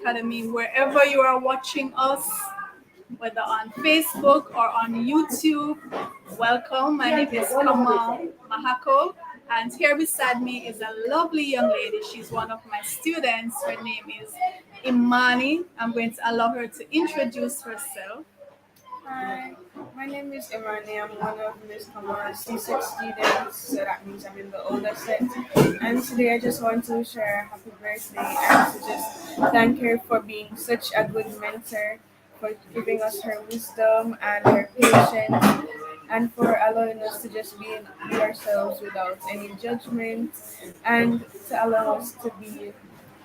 Academy, wherever you are watching us, whether on Facebook or on YouTube. Welcome. My name is Kamal Mahako, and here beside me is a lovely young lady. She's one of my students. Her name is Imani. I'm going to allow her to introduce herself. Hi, my name is Imani. I'm one of Miss Kamara's C6 students, so that means I'm in the older set. And today I just want to share a happy birthday and to just thank her for being such a good mentor, for giving us her wisdom and her patience, and for allowing us to just be ourselves without any judgment, and to allow us to be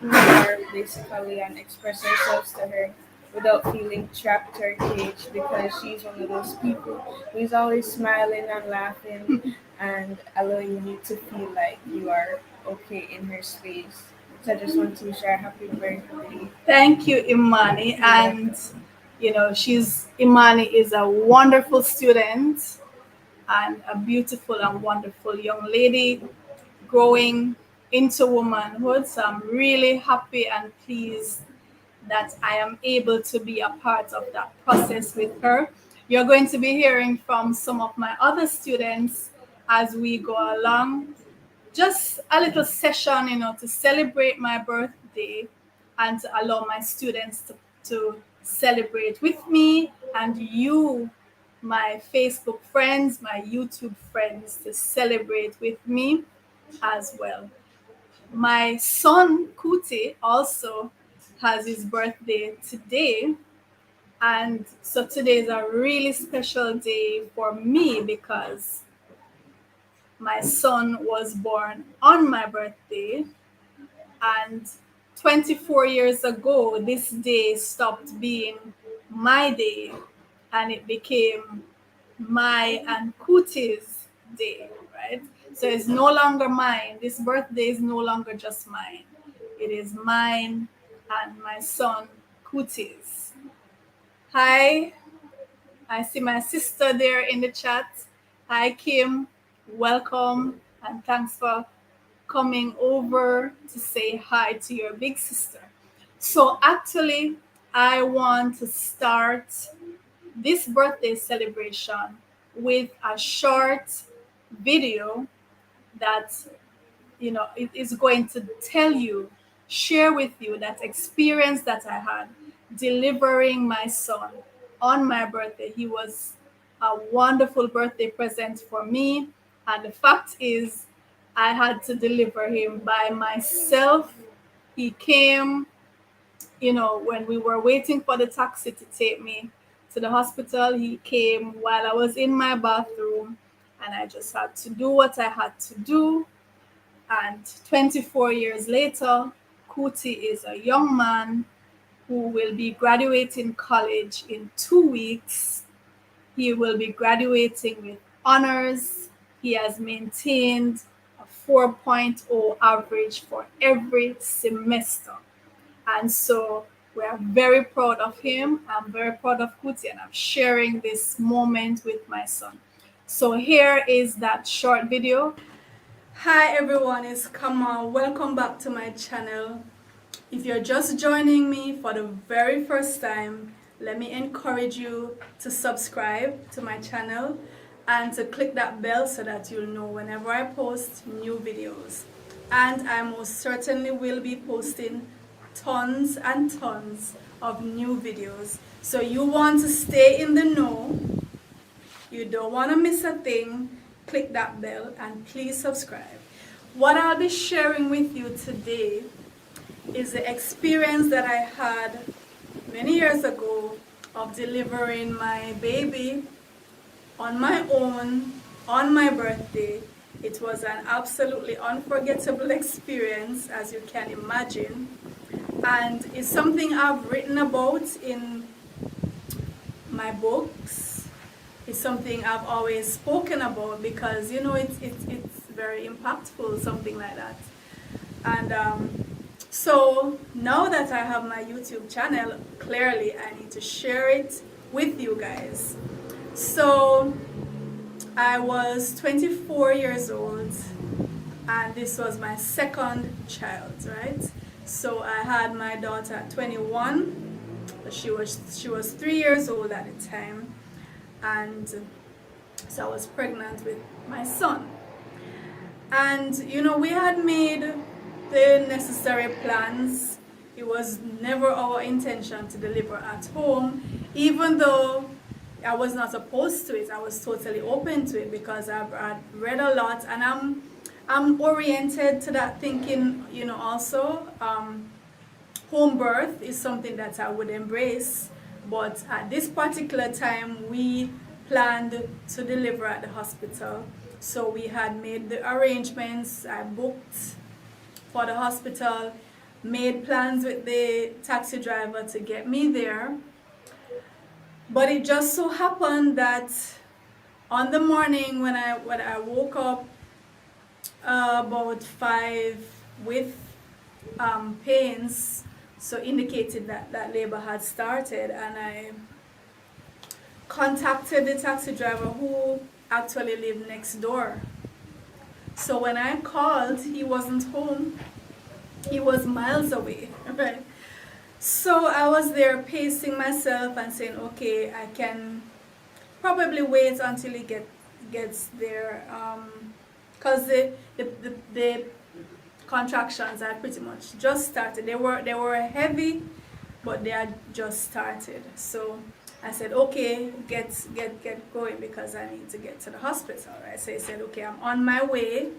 who we are basically and express ourselves to her without feeling trapped or caged, because she's one of those people who is always smiling and laughing and allowing you to feel like you are okay in her space. So I just want to share happy birthday. Thank you, Imani. You're And welcome. she's Imani is a wonderful student and a beautiful and wonderful young lady growing into womanhood. So I'm really happy and pleased that I am able to be a part of that process with her. You're going to be hearing from some of my other students as we go along. Just a little session, to celebrate my birthday and to allow my students to celebrate with me and you, my Facebook friends, my YouTube friends, to celebrate with me as well. My son Kuti also has his birthday today. And so today is a really special day for me because my son was born on my birthday. And 24 years ago, this day stopped being my day and it became my and Kuti's day, right? So it's no longer mine. This birthday is no longer just mine. It is mine and my son Kuti's. Hi, I see my sister there in the chat. Hi, Kim. Welcome and thanks for coming over to say hi to your big sister. So, actually, I want to start this birthday celebration with a short video that it is going to tell you, share with you that experience that I had delivering my son on my birthday. He was a wonderful birthday present for me, and the fact is I had to deliver him by myself. He came, when we were waiting for the taxi to take me to the hospital. He came while I was in my bathroom, and I just had to do what I had to do. And 24 years later, Kuti is a young man who will be graduating college in 2 weeks. He will be graduating with honors. He has maintained a 4.0 average for every semester. And so we are very proud of him. I'm very proud of Kuti, and I'm sharing this moment with my son. So here is that short video. Hi everyone, it's Kamal. Welcome back to my channel. If you're just joining me for the very first time, let me encourage you to subscribe to my channel and to click that bell so that you'll know whenever I post new videos. And I most certainly will be posting tons and tons of new videos. So you want to stay in the know, you don't want to miss a thing, click that bell and please subscribe. What I'll be sharing with you today is the experience that I had many years ago of delivering my baby on my own on my birthday. It was an absolutely unforgettable experience, as you can imagine, and it's something I've written about in my books. It's something I've always spoken about because it's very impactful, something like that. And so now that I have my YouTube channel, clearly I need to share it with you guys. So I was 24 years old and this was my second child, right? So I had my daughter at 21. She was 3 years old at the time, and so I was pregnant with my son. And we had made the necessary plans. It was never our intention to deliver at home, even though I was not opposed to it. I was totally open to it because I've read a lot, and I'm oriented to that thinking. Also, home birth is something that I would embrace, but at this particular time, we planned to deliver at the hospital. So we had made the arrangements. I booked for the hospital, made plans with the taxi driver to get me there. But it just so happened that on the morning when I woke up about 5 with pains, so indicated that labor had started, and I contacted the taxi driver who actually lived next door. So when I called, he wasn't home. He was miles away, right? So I was there pacing myself and saying, okay, I can probably wait until he gets there, because the contractions had pretty much just started. They were heavy, but they had just started. So I said, okay, get going because I need to get to the hospital, right? So he said, okay, I'm on my way.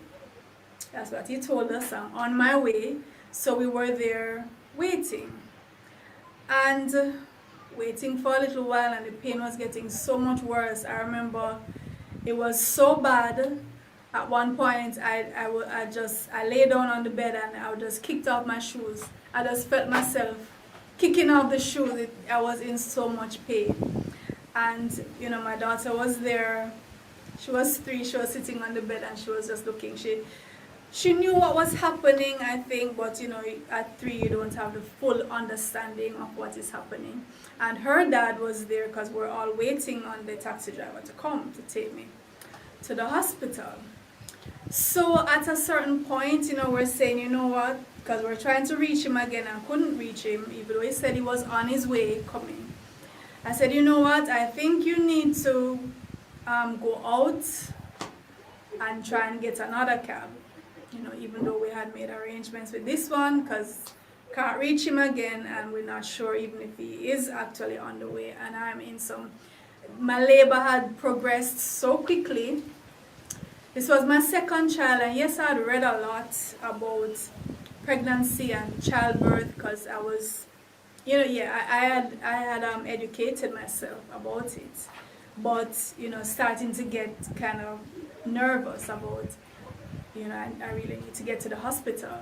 That's what he told us. I'm on my way. So we were there waiting. And waiting for a little while, and the pain was getting so much worse. I remember it was so bad. At one point, I lay down on the bed and I just kicked off my shoes. I just felt myself kicking off the shoes. I was in so much pain. And, my daughter was there. She was 3. She was sitting on the bed and she was just looking. She knew what was happening, I think, but at 3 you don't have the full understanding of what is happening. And her dad was there because we're all waiting on the taxi driver to come to take me to the hospital. So at a certain point, we're saying, you know what, because we're trying to reach him again and couldn't reach him, even though he said he was on his way coming. I said, you know what, I think you need to go out and try and get another cab. Even though we had made arrangements with this one, because can't reach him again, and we're not sure even if he is actually on the way. And my labor had progressed so quickly. This was my second child, and yes, I had read a lot about pregnancy and childbirth because I was, I had educated myself about it, but starting to get kind of nervous about, I really need to get to the hospital.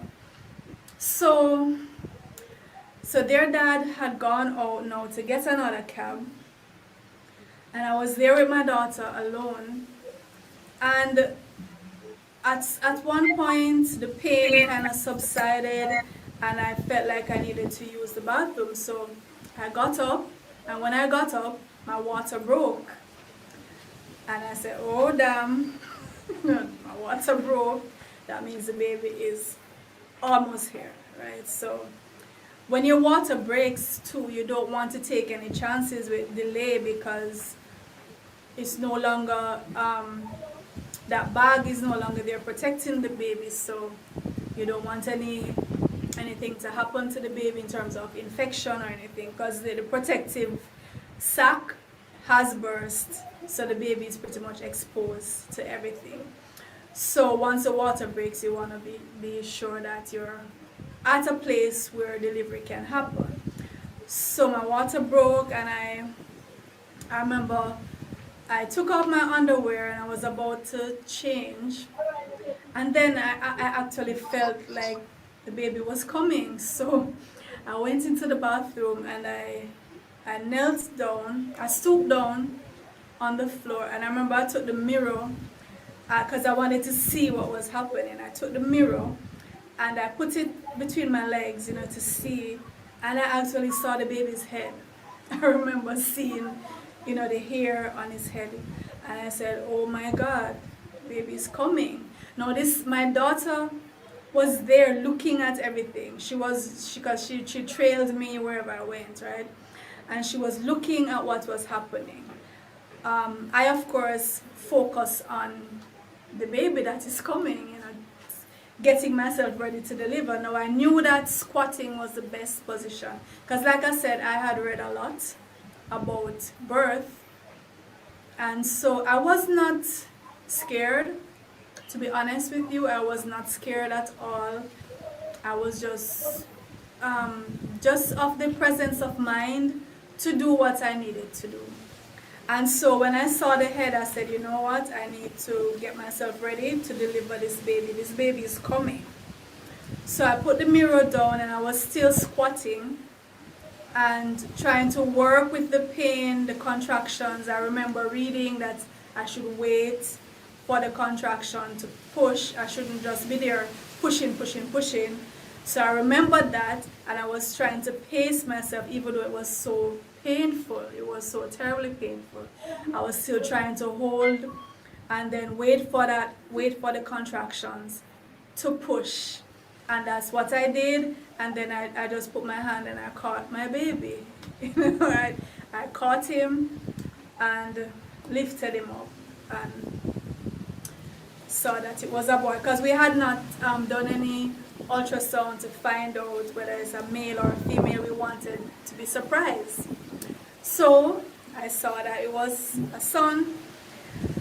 So their dad had gone out now to get another cab, and I was there with my daughter alone. And at one point, the pain kind of subsided, and I felt like I needed to use the bathroom. So I got up, and when I got up, my water broke. And I said, oh, damn, my water broke. That means the baby is almost here, right? So when your water breaks too, you don't want to take any chances with delay because it's no longer, that bag is no longer there protecting the baby, so you don't want anything to happen to the baby in terms of infection or anything, because the protective sac has burst, so the baby is pretty much exposed to everything. So once the water breaks, you want to be sure that you're at a place where delivery can happen. So my water broke, and I remember I took off my underwear and I was about to change, and then I actually felt like the baby was coming. So I went into the bathroom and I knelt down, I stooped down on the floor, and I remember I took the mirror because I wanted to see what was happening. I took the mirror and I put it between my legs, to see, and I actually saw the baby's head. I remember seeing the hair on his head, and I said, oh my God, baby's coming. Now my daughter was there looking at everything. She trailed me wherever I went, right? And she was looking at what was happening. I of course focus on the baby that is coming, getting myself ready to deliver. Now I knew that squatting was the best position because, like I said, I had read a lot about birth, and so I was not scared. To be honest with you, I was not scared at all. I was just of the presence of mind to do what I needed to do. And so when I saw the head, I said, you know what? I need to get myself ready to deliver this baby. This baby is coming. So I put the mirror down and I was still squatting and trying to work with the pain, the contractions. I remember reading that I should wait for the contraction to push. I shouldn't just be there pushing, pushing, pushing. So I remembered that, and I was trying to pace myself, even though it was so painful. It was so terribly painful. I was still trying to hold and then wait for the contractions to push. And that's what I did. And then I just put my hand and I caught my baby. I caught him and lifted him up and saw that it was a boy, because we had not done any ultrasound to find out whether it's a male or a female. We wanted to be surprised. So I saw that it was a son.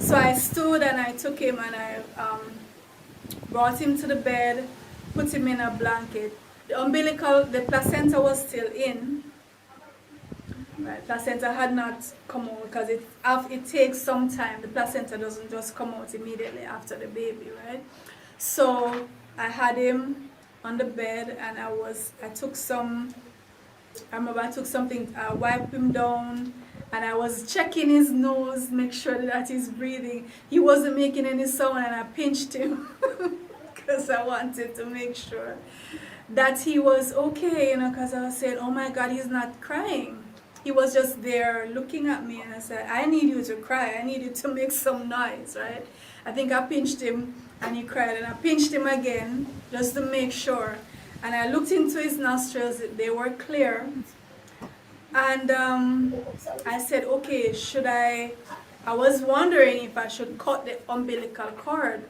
So I stood and I took him and I brought him to the bed, put him in a blanket. The placenta was still in. Right, placenta had not come out because it takes some time. The placenta doesn't just come out immediately after the baby, right? So I had him on the bed and I took something, I wiped him down and I was checking his nose, make sure that he's breathing. He wasn't making any sound and I pinched him because I wanted to make sure that he was okay, because I was saying, oh my God, he's not crying. He was just there looking at me and I said, I need you to cry. I need you to make some noise, right? I think I pinched him and he cried and I pinched him again just to make sure. And I looked into his nostrils, they were clear. And I said, okay, I was wondering if I should cut the umbilical cord.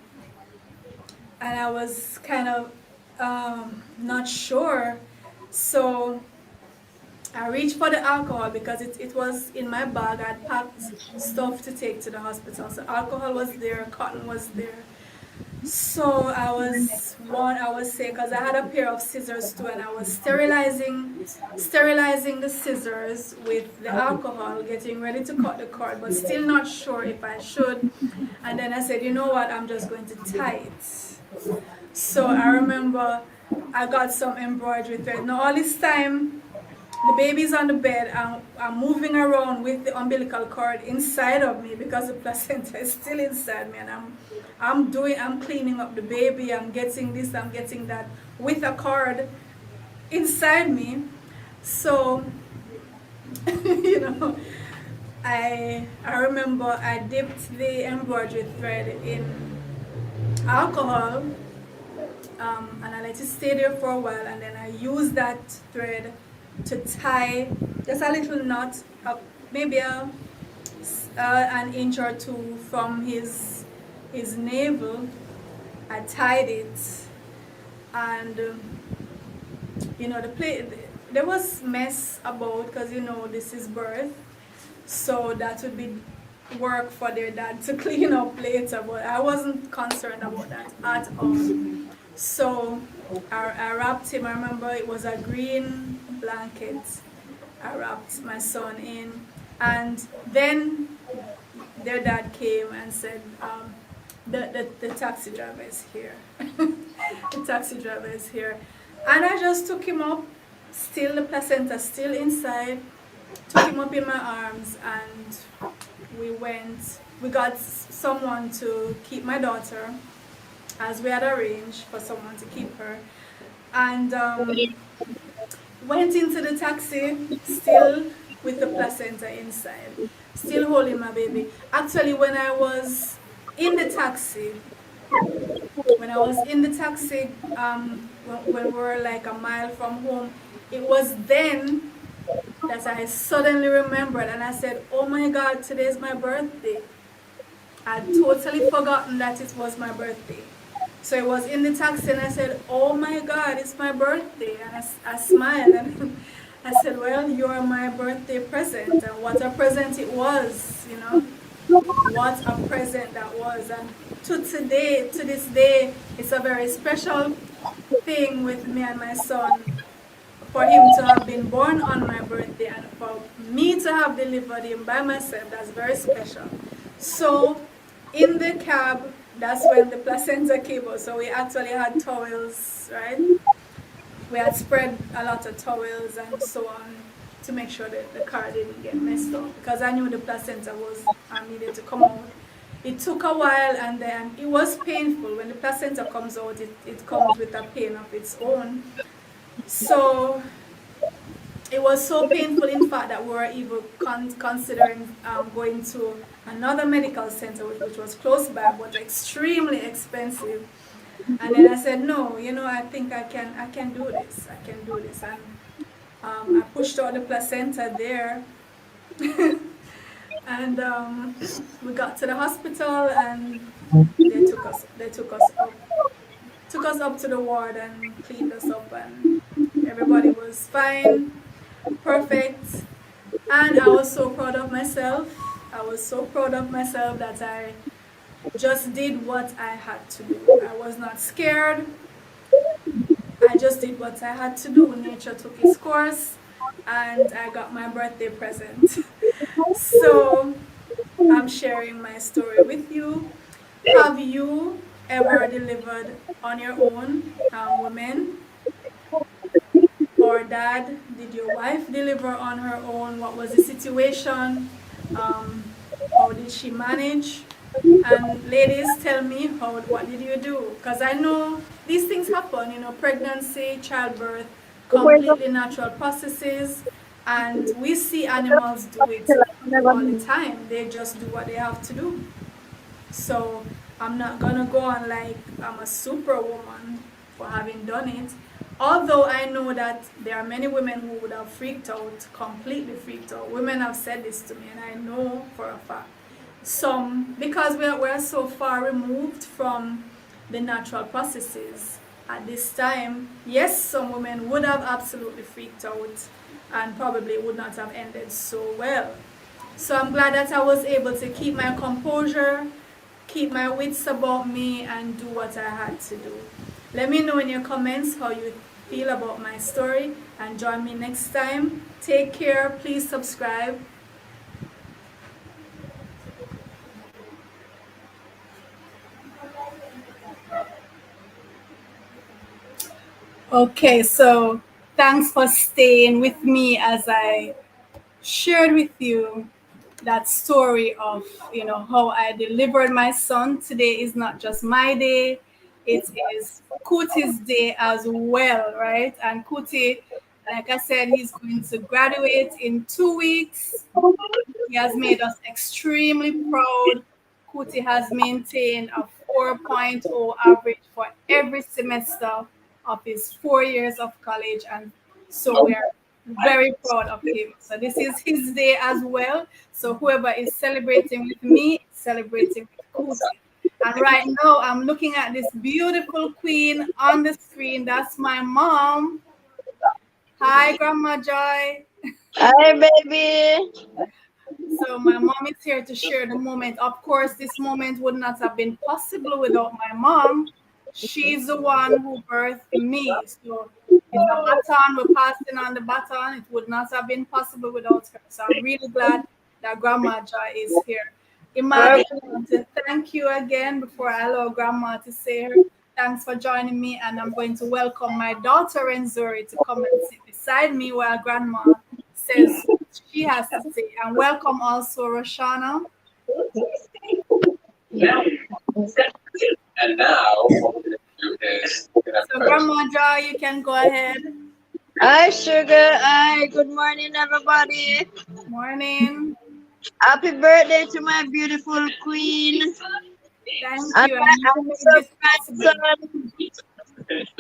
And I was kind of not sure. So I reached for the alcohol because it was in my bag. I'd packed stuff to take to the hospital. So alcohol was there, cotton was there. So I was sick because I had a pair of scissors too, and I was sterilizing the scissors with the alcohol, getting ready to cut the cord, but still not sure if I should. And then I said, you know what, I'm just going to tie it. So I remember I got some embroidery thread. Now all this time, the baby's on the bed. I'm moving around with the umbilical cord inside of me because the placenta is still inside me, and I'm cleaning up the baby. I'm getting this, I'm getting that with a cord inside me. So, I remember I dipped the embroidery thread in alcohol, and I let it stay there for a while, and then I used that thread to tie just a little knot, maybe an inch or two from his navel. I tied it, and there was mess about because this is birth, so that would be work for their dad to clean up later, but I wasn't concerned about that at all. So I wrapped him. I remember it was a green blanket. I wrapped my son in, and then their dad came and said, the taxi driver is here. The taxi driver is here. And I just took him up, still the placenta still inside, took him up in my arms, and we got someone to keep my daughter, as we had arranged for someone to keep her, and went into the taxi still with the placenta inside, still holding my baby. Actually, when I was in the taxi, when I was in the taxi, when we were like a mile from home, it was then that I suddenly remembered and I said, oh my God, today's my birthday. I'd totally forgotten that it was my birthday. So I was in the taxi and I said, oh my God, it's my birthday. And I smiled and I said, well, you're my birthday present. And what a present it was, you know. What a present that was. And to this day, it's a very special thing with me and my son, for him to have been born on my birthday and for me to have delivered him by myself. That's very special. So in the cab, that's when the placenta came out. So we actually had towels, right? We had spread a lot of towels and so on to make sure that the car didn't get messed up, because I knew the placenta was needed to come out. It took a while and then it was painful. When the placenta comes out, it comes with a pain of its own. So it was so painful, in fact, that we were even considering going to another medical center, which was close by, but extremely expensive. And then I said, no, you know, I think I can do this. I can do this. And I pushed out the placenta there. And we got to the hospital and they took us up to the ward and cleaned us up, and everybody was fine, perfect. And I was so proud of myself. I was so proud of myself that I just did what I had to do. I was not scared. I just did what I had to do. Nature took its course and I got my birthday present. So I'm sharing my story with you. Have you ever delivered on your own, women? Or dad, did your wife deliver on her own? What was the situation? How did she manage? And ladies, tell me, what did you do? Because I know these things happen, you know, pregnancy, childbirth, completely natural processes, and we see animals do it all the time. They just do what they have to do. So I'm not gonna go on like I'm a superwoman for having done it. Although I know that there are many women who would have freaked out, completely freaked out. Women have said this to me, and I know for a fact. Some, because we're so far removed from the natural processes at this time, yes, some women would have absolutely freaked out and probably would not have ended so well. So I'm glad that I was able to keep my composure, keep my wits about me, and do what I had to do. Let me know in your comments how you feel about my story, and join me next time. Take care. Please subscribe. Okay, so thanks for staying with me as I shared with you that story of, you know, how I delivered my son. Today is not just my day, it is Kuti's day as well, right? And Kuti, like I said, he's going to graduate in 2 weeks. He has made us extremely proud. Kuti has maintained a 4.0 average for every semester of his 4 years of college, and so we are very proud of him. So this is his day as well. So whoever is celebrating with me, celebrating with Kuti. And right now, I'm looking at this beautiful queen on the screen. That's my mom. Hi, Grandma Joy. Hi, baby. So my mom is here to share the moment. Of course, this moment would not have been possible without my mom. She's the one who birthed me. So it's a baton. We're passing on the baton. It would not have been possible without her. So I'm really glad that Grandma Joy is here. Imani, I want to thank you again before I allow Grandma to say her. Thanks for joining me. And I'm going to welcome my daughter Renzori to come and sit beside me while Grandma says she has to say. And welcome also Roshana. And now, so Grandma Joy, you can go ahead. Hi, Sugar. Hi. Good morning, everybody. Morning. Happy birthday to my beautiful queen. Thank you. And I'm you so made this glad, possible. son.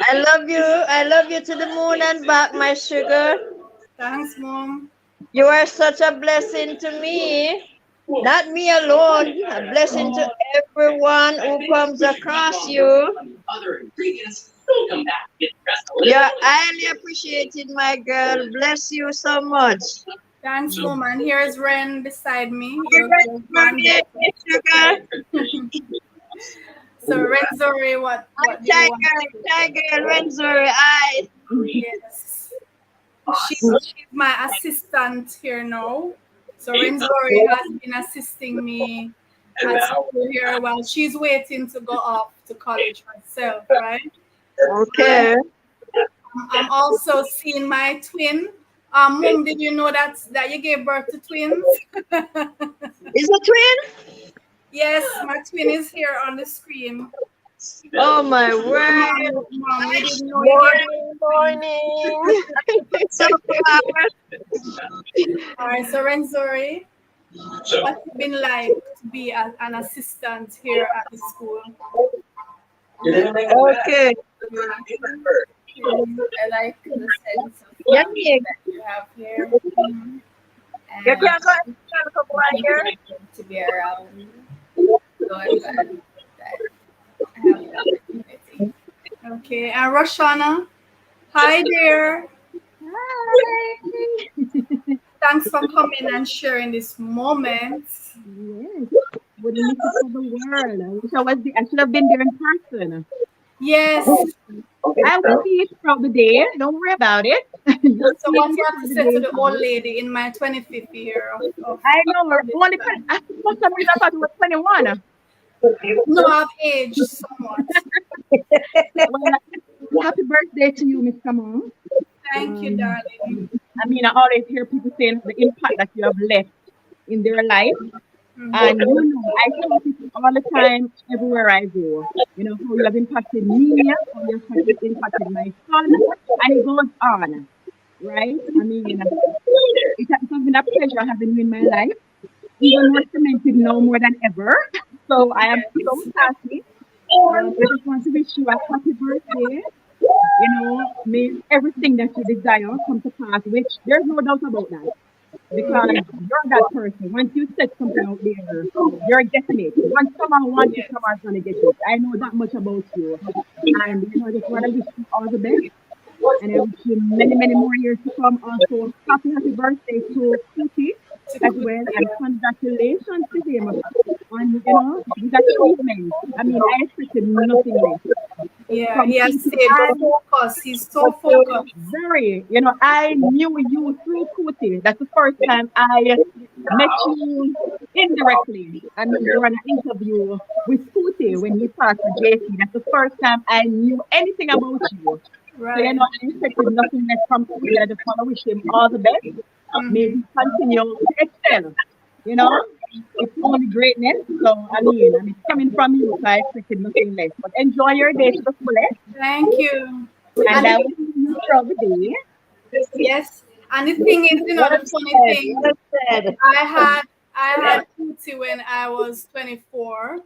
I love you. I love you to the moon and back, my sugar. Thanks, Mom. You are such a blessing to me. Not me alone, a blessing to everyone who comes across you. You're highly appreciated, my girl. Bless you so much. Thanks, Mom. And here's Ren beside me, You're your granddaughter. sugar. So, Renzori, what do you want to say? Tiger, Renzori, I. Yes. She's my assistant here now. So Renzori has been assisting me at school here while she's waiting to go off to college herself, right? Okay. I'm also seeing my twin. Mom, did you know that you gave birth to twins? Is a twin? Yes, my twin is here on the screen. Oh my word. Mom, you didn't know you gave Morning. So All right, so Renzori, what's it been like to be an assistant here at the school? okay. I like the sense of Yeah, family that you have here. Mhm. And you can go here. to be around. So I'm glad that I have the opportunity. Okay, and Roshana, hi there. Hi. Thanks for coming and sharing this moment. Yes. Wouldn't miss it for the world. I wish I should have been there in person. Yes. I will see it throughout the day. Don't worry about it. You'll So see what it you have to throughout the say to day. the old lady in my 25th year of I know. We're only for some reason I thought you were 21. no, I've aged somewhat. Well, happy birthday to you, Miss Kamon. Thank you, darling. I mean, I always hear people saying the impact that you have left in their life. And you know, I tell people all the time, everywhere I go, you know, how you have impacted me, how you have impacted my son, and it goes on, right? I mean, it has been a pleasure having you in my life, even more cemented now more than ever. So I am so happy. I just want to wish you a happy birthday. You know, may everything that you desire come to pass, which there's no doubt about that. Because you're that person. Once you set something out there, you're getting it. Once someone wants it, someone's gonna get it. I know that much about you. And you know, I just wanna wish you all the best. And I wish you many, many more years to come. Also, happy birthday to Kuti as well. And congratulations to him on, you know, his achievement. I mean, I expected nothing less. Yeah, he has Kuti, stayed focused. He's so focused. very, you know, I knew you through Kuti. That's the first time I met you indirectly. I mean, you were on an interview with Kuti when he passed to JC. That's the first time I knew anything about you. So, you Right. know, I expected nothing less from Kuti. I just want to wish him all the best. May he continue to excel. You know, it's only greatness. So, I mean, and it's coming from you, so I expected nothing less. But enjoy your day to the fullest. Thank you. And And I will see you throughout the day. yes, and the thing is, you know, the funny thing, said. I had Kuti when I was 24.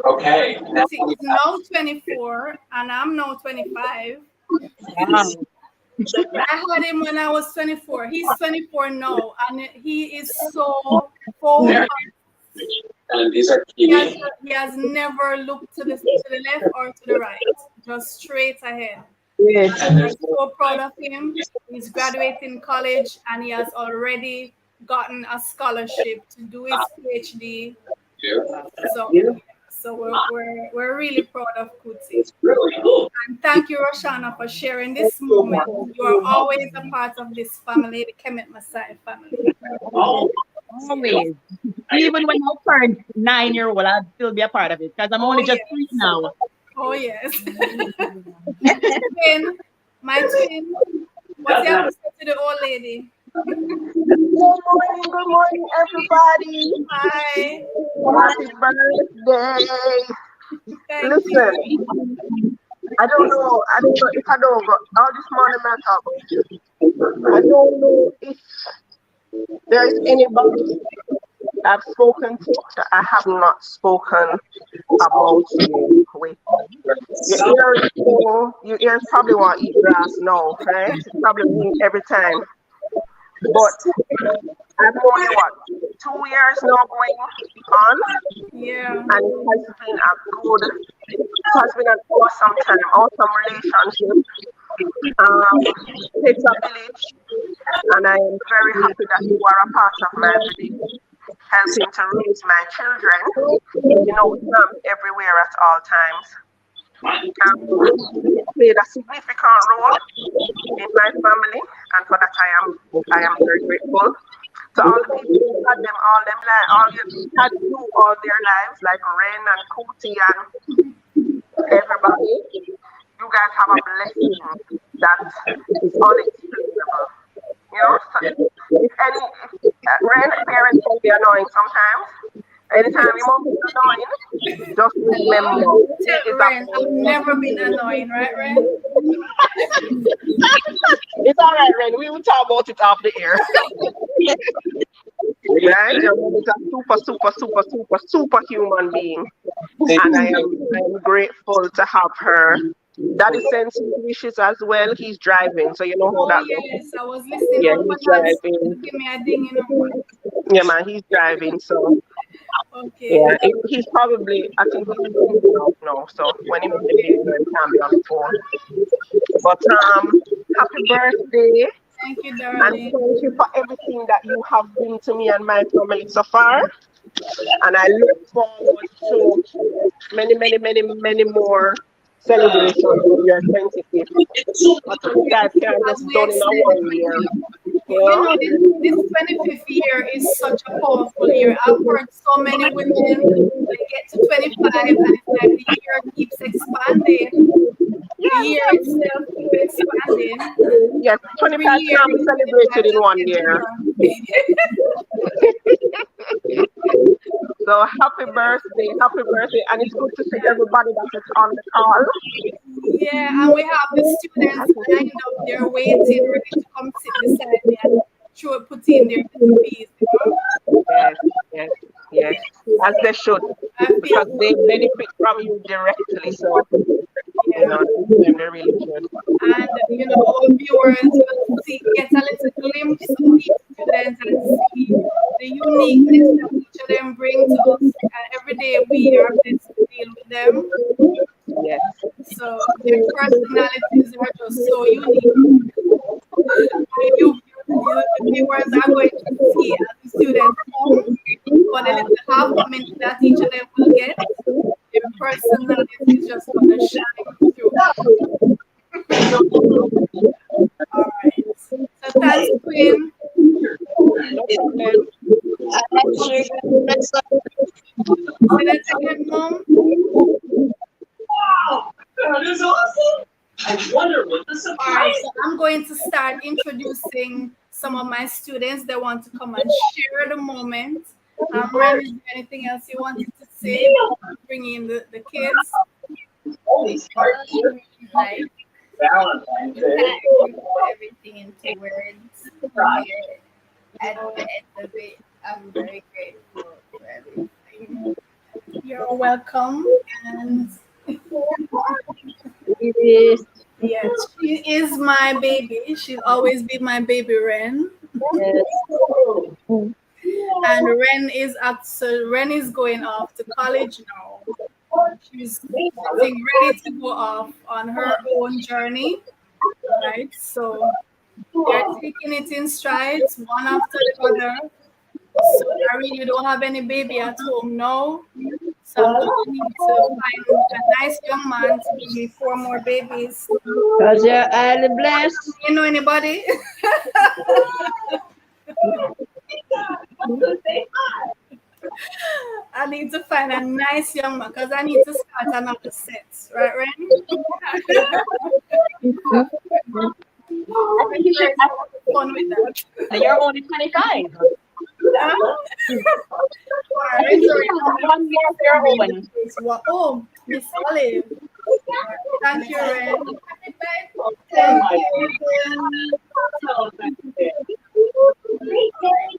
Okay. Kuti is now 24, and I'm now 25. Wow. I had him when I was 24. He's 24 now, and he is so focused. And these are He key. has never looked to the left or to the right, just straight ahead. Yes. And I'm there's so proud of him. He's graduating college, and he has already gotten a scholarship to do his PhD. So we're really proud of Kuti. really cool. And thank you, Roshana, for sharing this moment. You are always a part of this family, the Kemet Masai family. Oh, Always. Even when I turn 9-year-old, I'll still be a part of it because I'm only just 3 now. Oh yes. Twin, my twin. What do you have to say to the old lady? Good morning, everybody. Hi. Happy birthday. Thank Listen, you. I don't know if I don't go all this morning I talk about you. I don't know if there is anybody I've spoken to that I have not spoken about you. Wait. Your ears probably want to eat grass now, right? It's probably ring every time. But I've only what 2 years now going on, Yeah. and it has been an awesome time, awesome relationship. Takes a village, and I am very happy that you are a part of my village, helping to raise my children, everywhere at all times. It played a significant role in my family, and for that I am very grateful. To all the people who had you all their lives, like Ren and Kuti and everybody. You guys have a blessing that is unexplainable. Ren parents can be annoying sometimes. Anytime your mom is annoying, just remember. Ren, I've never been annoying, right, Ren? It's all right, Ren. We will talk about it off the air. Right? Your mom is a super human being. And I am grateful to have her. Daddy sends wishes as well. He's driving, so you know how that goes. Yes, I was listening. Yeah, he's driving. Give me a ding, Yeah, man, he's driving, so. Okay. Yeah, he's probably, I think he's moving out now, so when he moves the video, he can be on the phone. But happy birthday. Thank you, And darling. thank you for everything that you have been to me and my family so far. And I look forward to many more celebrations with your 25th. But you guys can't just done in a 1 year. This 25th year is such a powerful year. I've heard so many women they get to 25 and it's like the year keeps expanding. The year itself keeps expanding. Yes, 25 times celebrated in 1 year. So happy birthday, and it's good to see everybody that is on the call. Yeah, and we have the students lined up, they're waiting, ready to come sit beside me and put in their recipes. Yes, as they should, because they benefit from you directly. So, they really should. And our viewers will get a little glimpse of each student and see the uniqueness that each of them bring to us. And every day we are blessed to deal with them. Yes. So their personalities are just so unique. The viewers are going to see as the students come, but the little half comment that each of them will get, their personality is just going to shine through. All right. So thanks, Queen. Say that again, Mom. Wow, that is awesome. I wonder what the surprise. All right, so I'm going to start introducing some of my students that want to come and share the moment. Ren, is there anything else you wanted to say? Bring in the kids. Like Valentine's Day. everything into words here at the end of it. I'm very grateful for everything. You're welcome. And yes, she is my baby. She'll always be my baby, Ren. And Ren is going off to college now. She's getting ready to go off on her own journey, right? So they're taking it in strides, one after the other. So I really don't have any baby at home now. So I'm going to need to find a nice young man to give me 4 more babies. Because you're highly blessed. You know anybody? I need to find a nice young man because I need to start another set, right, Ren? I think you should have fun with that. You're only 25. One year of your own. Oh, Miss Olive. Thank you, Ren. Thank you.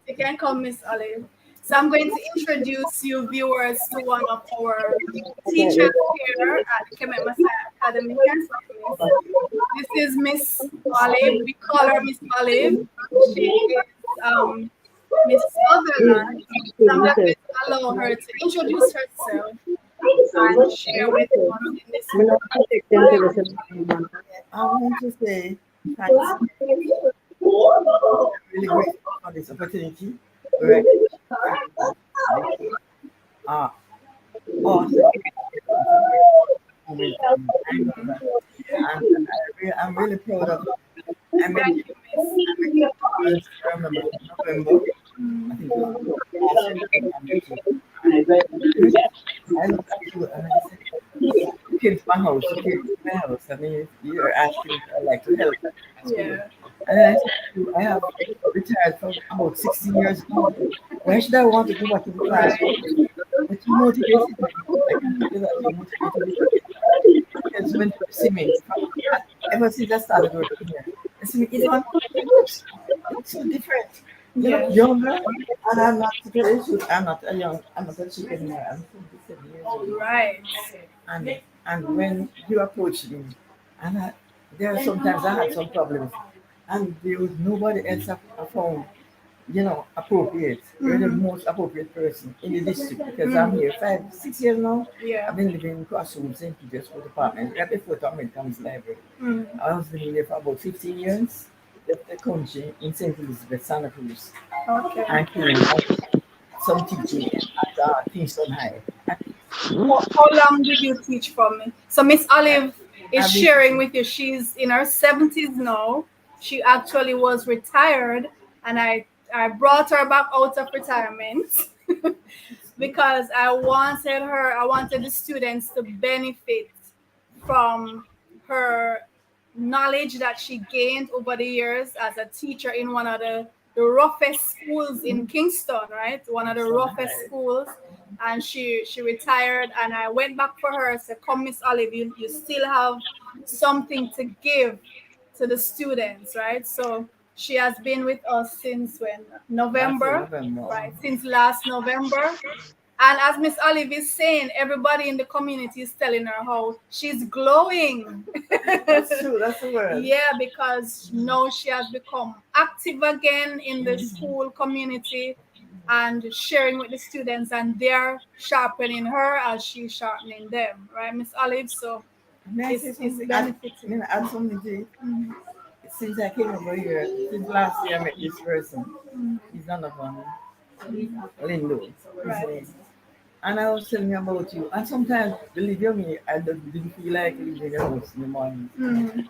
You can come, Miss Olive. So I'm going to introduce you viewers to one of our teachers here at Kemet Messiah Academy. This is Miss Olive. We call her Miss Olive. She is Miss Sutherland. So I'm going to allow her to introduce herself and share with us in this. I want to say thanks. Really grateful for this opportunity. Right. Awesome. And I'm really proud of it. I remember November. I think I looked at you and I said, you came to my house, I mean, you're asking if I'd like to help. Yeah. And then I said to you, I have retired for about 16 years ago. Why should I want to go back to the classroom? But you motivated me. I can tell you that you motivated me. Because when you see me, ever since I started working here, I see me, it's so different. You look younger, and I'm not to tell you the truth, I'm not a chicken anymore. I'm 27 years old. Right. And when you approach me, and there are sometimes I had some problems, and there was nobody else I found, appropriate. You're the most appropriate person in the district because I'm here 5-6 years now. Yeah. I've been living in Crossroads, St. Peter's School Department, right before Tom Comes Library. I was living there for about 15 years. Left the country in St. Elizabeth, Santa Cruz. Okay. And came out some teaching at Kingston High. How long did you teach for me? So Miss Olive is sharing with you. She's in her 70s now. She actually was retired, and I brought her back out of retirement because I wanted the students to benefit from her knowledge that she gained over the years as a teacher in one of the roughest schools in Kingston, right? One of the roughest schools. And she retired, and I went back for her. I said, come, Miss Olive, you still have something to give to the students, right? So she has been with us since when? November. Right? Since last November. And as Miss Olive is saying, everybody in the community is telling her how she's glowing. That's true, that's the word. Yeah, because now she has become active again in the school community and sharing with the students, and they're sharpening her as she's sharpening them, right, Miss Olive? So it's benefiting. Add something to it. Since I came over here, since last year I met this person. He's none of them. Lindo. Right. And I was telling you about you. And sometimes, believe you me, I didn't feel like leaving the house in the morning.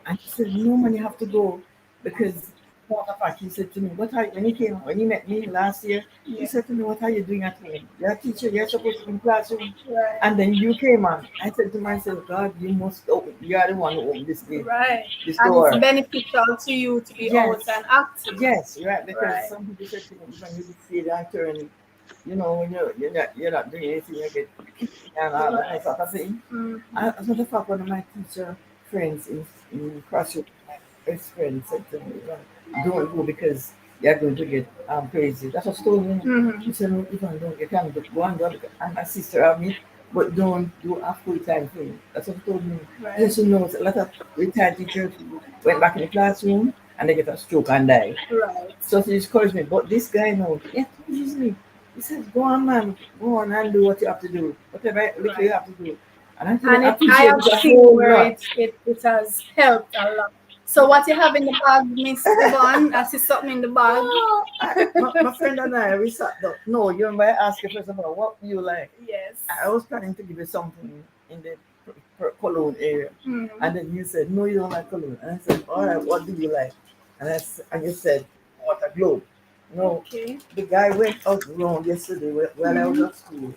And she said, no, man, you have to go. Because, what the fact, he said to me, when he met me last year, he said to me, what are you doing at home? You're a teacher, you're supposed to be in classroom. Right. And then you came on. I said to myself, God, you must open. You are the one who opened this gate. Right. This and door. It's beneficial to you to be out and active. Yes, right. Because Right. some people said to me, when you see that turn, when you're not doing anything, you get and all that sort of thing. As a matter of fact, one of my teacher friends in Crossroads, my best friend, said to me, don't go because you're going to get crazy. That's what she told me. She said, no, if I don't, you can't go and do it. And my sister have me, but don't do a full-time thing. That's what she told me. Right. And she knows a lot of retired teachers went back in the classroom and they get a stroke and die. Right. So she encouraged me. But this guy knows, me. He says, go on, man, go on and do what you have to do. Whatever you have to do. And I have seen where it has helped a lot. So what you have in the bag, Miss Yvonne? I see something in the bag. My friend and I, we sat down. No, you remember I asked you first of all, what do you like? Yes. I was planning to give you something in the Cologne area. And then you said, no, you don't like Cologne. And I said, all right, what do you like? And you said, water globe. No, Okay. the guy went out around yesterday while I was at school.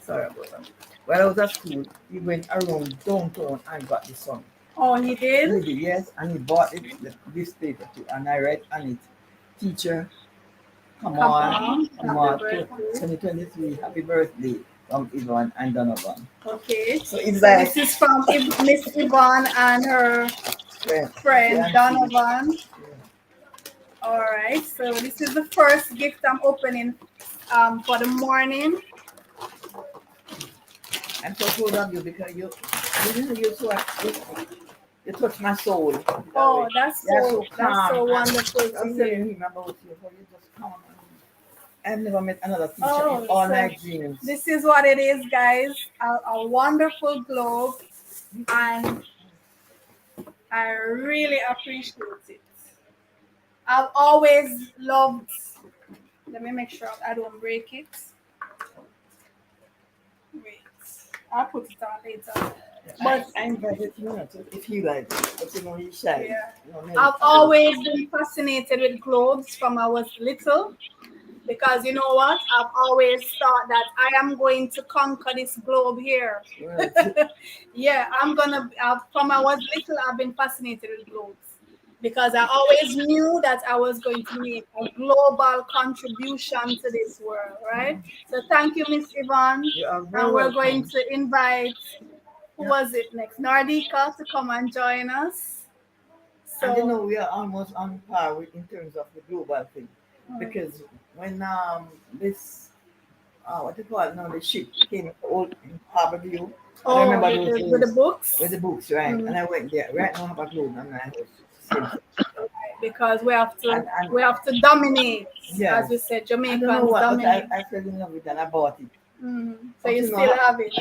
Sorry about that. While I was at school, he went around downtown and got the sun. Oh, he did? He did, yes, and he bought this paper too. And I write on it, teacher, come on, 2023, happy birthday from Yvonne and Donovan. Okay. So it's like, this is from Miss Yvonne and her friend Donovan. All right, so this is the first gift I'm opening for the morning. I'm so proud of you because you're so you touch my soul. Oh, that's You're so calm. wonderful I'm to telling hear. him about you, how you just calm. I've never met another teacher Oh, in all so my dreams. this is what it is, guys. A wonderful globe, and I really appreciate it. I've always loved. Let me make sure I don't break it. Wait, I'll put it on later. But I invited you to if you like, but you know you shy. yeah, You know, maybe I've always been fascinated with globes from I was little. Because you know what? I've always thought that I am going to conquer this globe here. Right. Yeah, from I was little, I've been fascinated with globes because I always knew that I was going to make a global contribution to this world, right? So thank you, Miss Yvonne. You are very And we're welcome. going to invite, who Yeah. was it next? Nardika to come and join us. And you So, know we are almost on par with in terms of the global thing. Because when this what do you call it now, the ship came old in Harbor View. I remember those days with the books. with the books, right? And I went there. Right now I have a globe and I was same. Because we have to And dominate, yeah. as we said, I don't know Jamaicans what, but dominate. I fell in love with it and I bought it. So But you you still know, have it.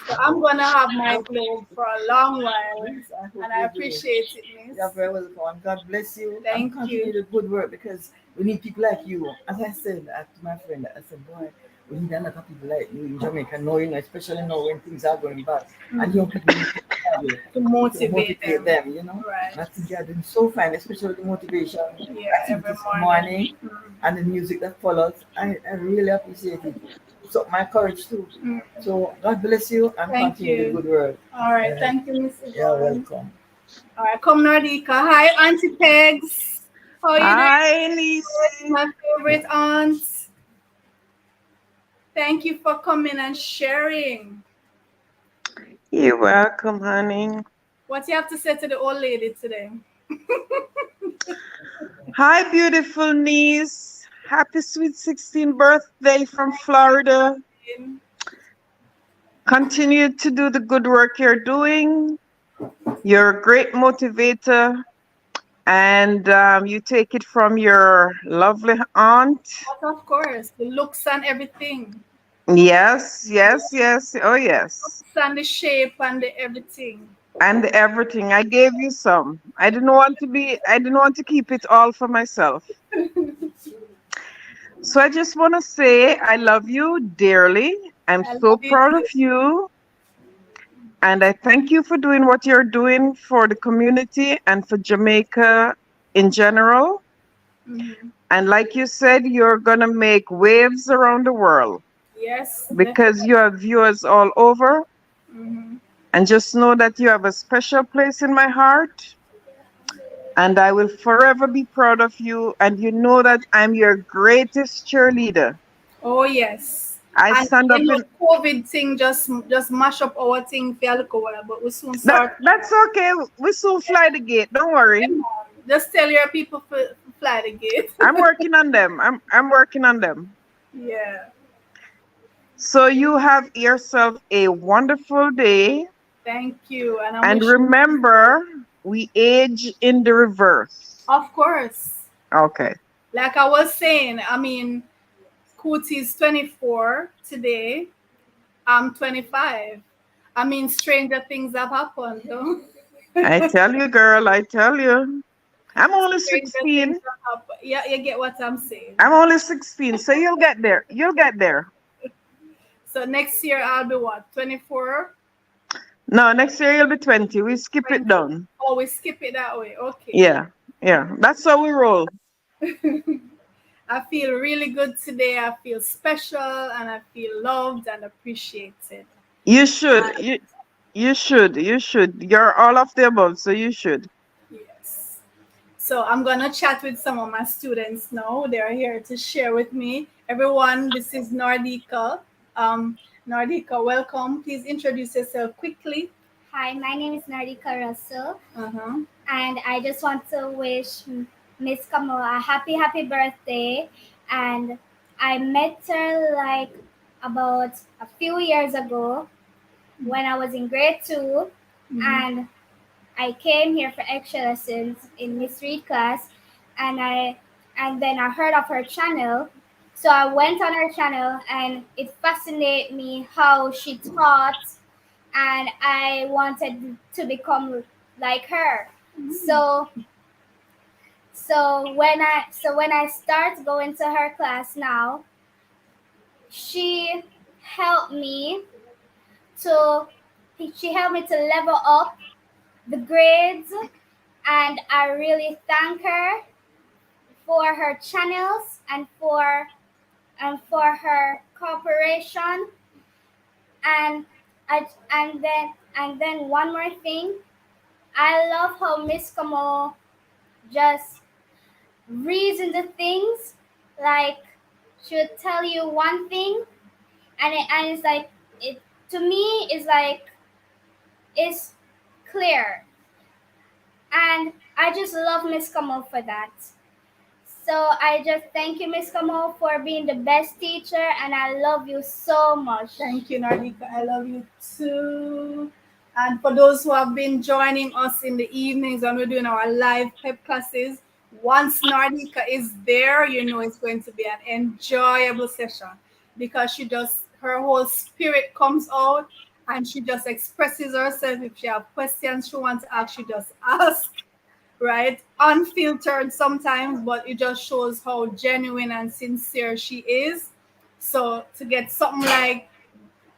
So I'm gonna have my globe for a long while, yes, I hope and I you do. appreciate it, Miss. You're very welcome. And God bless you. Thank and continue you. the good work because we need people like you. As I said to my friend, I said, boy, we need a lot of people like you in Jamaica, knowing, especially now when things are going bad. And young people need to travel To motivate them, you know. Right. And I think you're doing so fine, especially the motivation, Yeah, every activities morning and the music that follows. I really appreciate it. It's up my courage too. So God bless you and Thank continue you. the good work. All right, thank you, Miss You're Yvonne. welcome. All right, come Nardika. Hi, Auntie Pegs. How are you Hi, doing? Nisi. My favorite aunt. Thank you for coming and sharing. You're welcome, honey. What you have to say to the old lady today? Hi, beautiful niece. Happy sweet 16th birthday from Florida. Continue to do the good work you're doing. You're a great motivator, and you take it from your lovely aunt. But of course, the looks and everything. Yes, yes, yes. Oh, yes. And the shape and the everything. And everything. I gave you some. I didn't want to keep it all for myself. So I just want to say I love you dearly. I'm so proud of you. And I thank you for doing what you're doing for the community and for Jamaica in general. And like you said, you're going to make waves around the world. Yes. Because you have viewers all over. And just know that you have a special place in my heart. And I will forever be proud of you. And you know that I'm your greatest cheerleader. Oh yes. I stand up in COVID thing just mash up our thing for alcohol, but we soon start. That's okay. We soon fly the gate. Don't worry. Just tell your people to fly the gate. I'm working on them. I'm working on them. Yeah. So you have yourself a wonderful day. Thank you. And remember, we age in the reverse. Of course. Okay. Like I was saying, I mean, Cootie's 24 today. I'm 25. I mean, stranger things have happened, though. I tell you, girl, I tell you. I'm only 16. Yeah, you get what I'm saying. I'm only 16, so you'll get there. You'll get there. So next year I'll be what, 24? No, next year you'll be 20. We skip it down. Oh, we skip it that way. Okay. Yeah. That's how we roll. I feel really good today. I feel special and I feel loved and appreciated. You should. You should. You're all of the above, so you should. Yes. So I'm gonna chat with some of my students now. They're here to share with me. Everyone, this is Nardika. Nardika, welcome. Please introduce yourself quickly. Hi, my name is Nardika Russell. And I just want to wish Miss Kamala a happy birthday. and I met her like about a few years ago when I was in grade 2, and I came here for extra lessons in Miss Reed class, and then I heard of her channel. So I went on her channel, and it fascinated me how she taught, and I wanted to become like her. So when I start going to her class now, she helped me to level up the grades, and I really thank her for her channels and for her cooperation. And then one more thing, I love how Miss Kamo just reason the things, like she would tell you one thing, and it's like, it to me is like, it's clear, and I just love Miss Kamo for that. So I just thank you, Miss Kamo, for being the best teacher, and I love you so much. Thank you, Nardika. I love you too. And for those who have been joining us in the evenings when we're doing our live pep classes, once Nardika is there, you know it's going to be an enjoyable session, because her whole spirit comes out, and she just expresses herself. If she have questions she wants to ask, she just ask, right? Unfiltered sometimes, but it just shows how genuine and sincere she is. So to get something like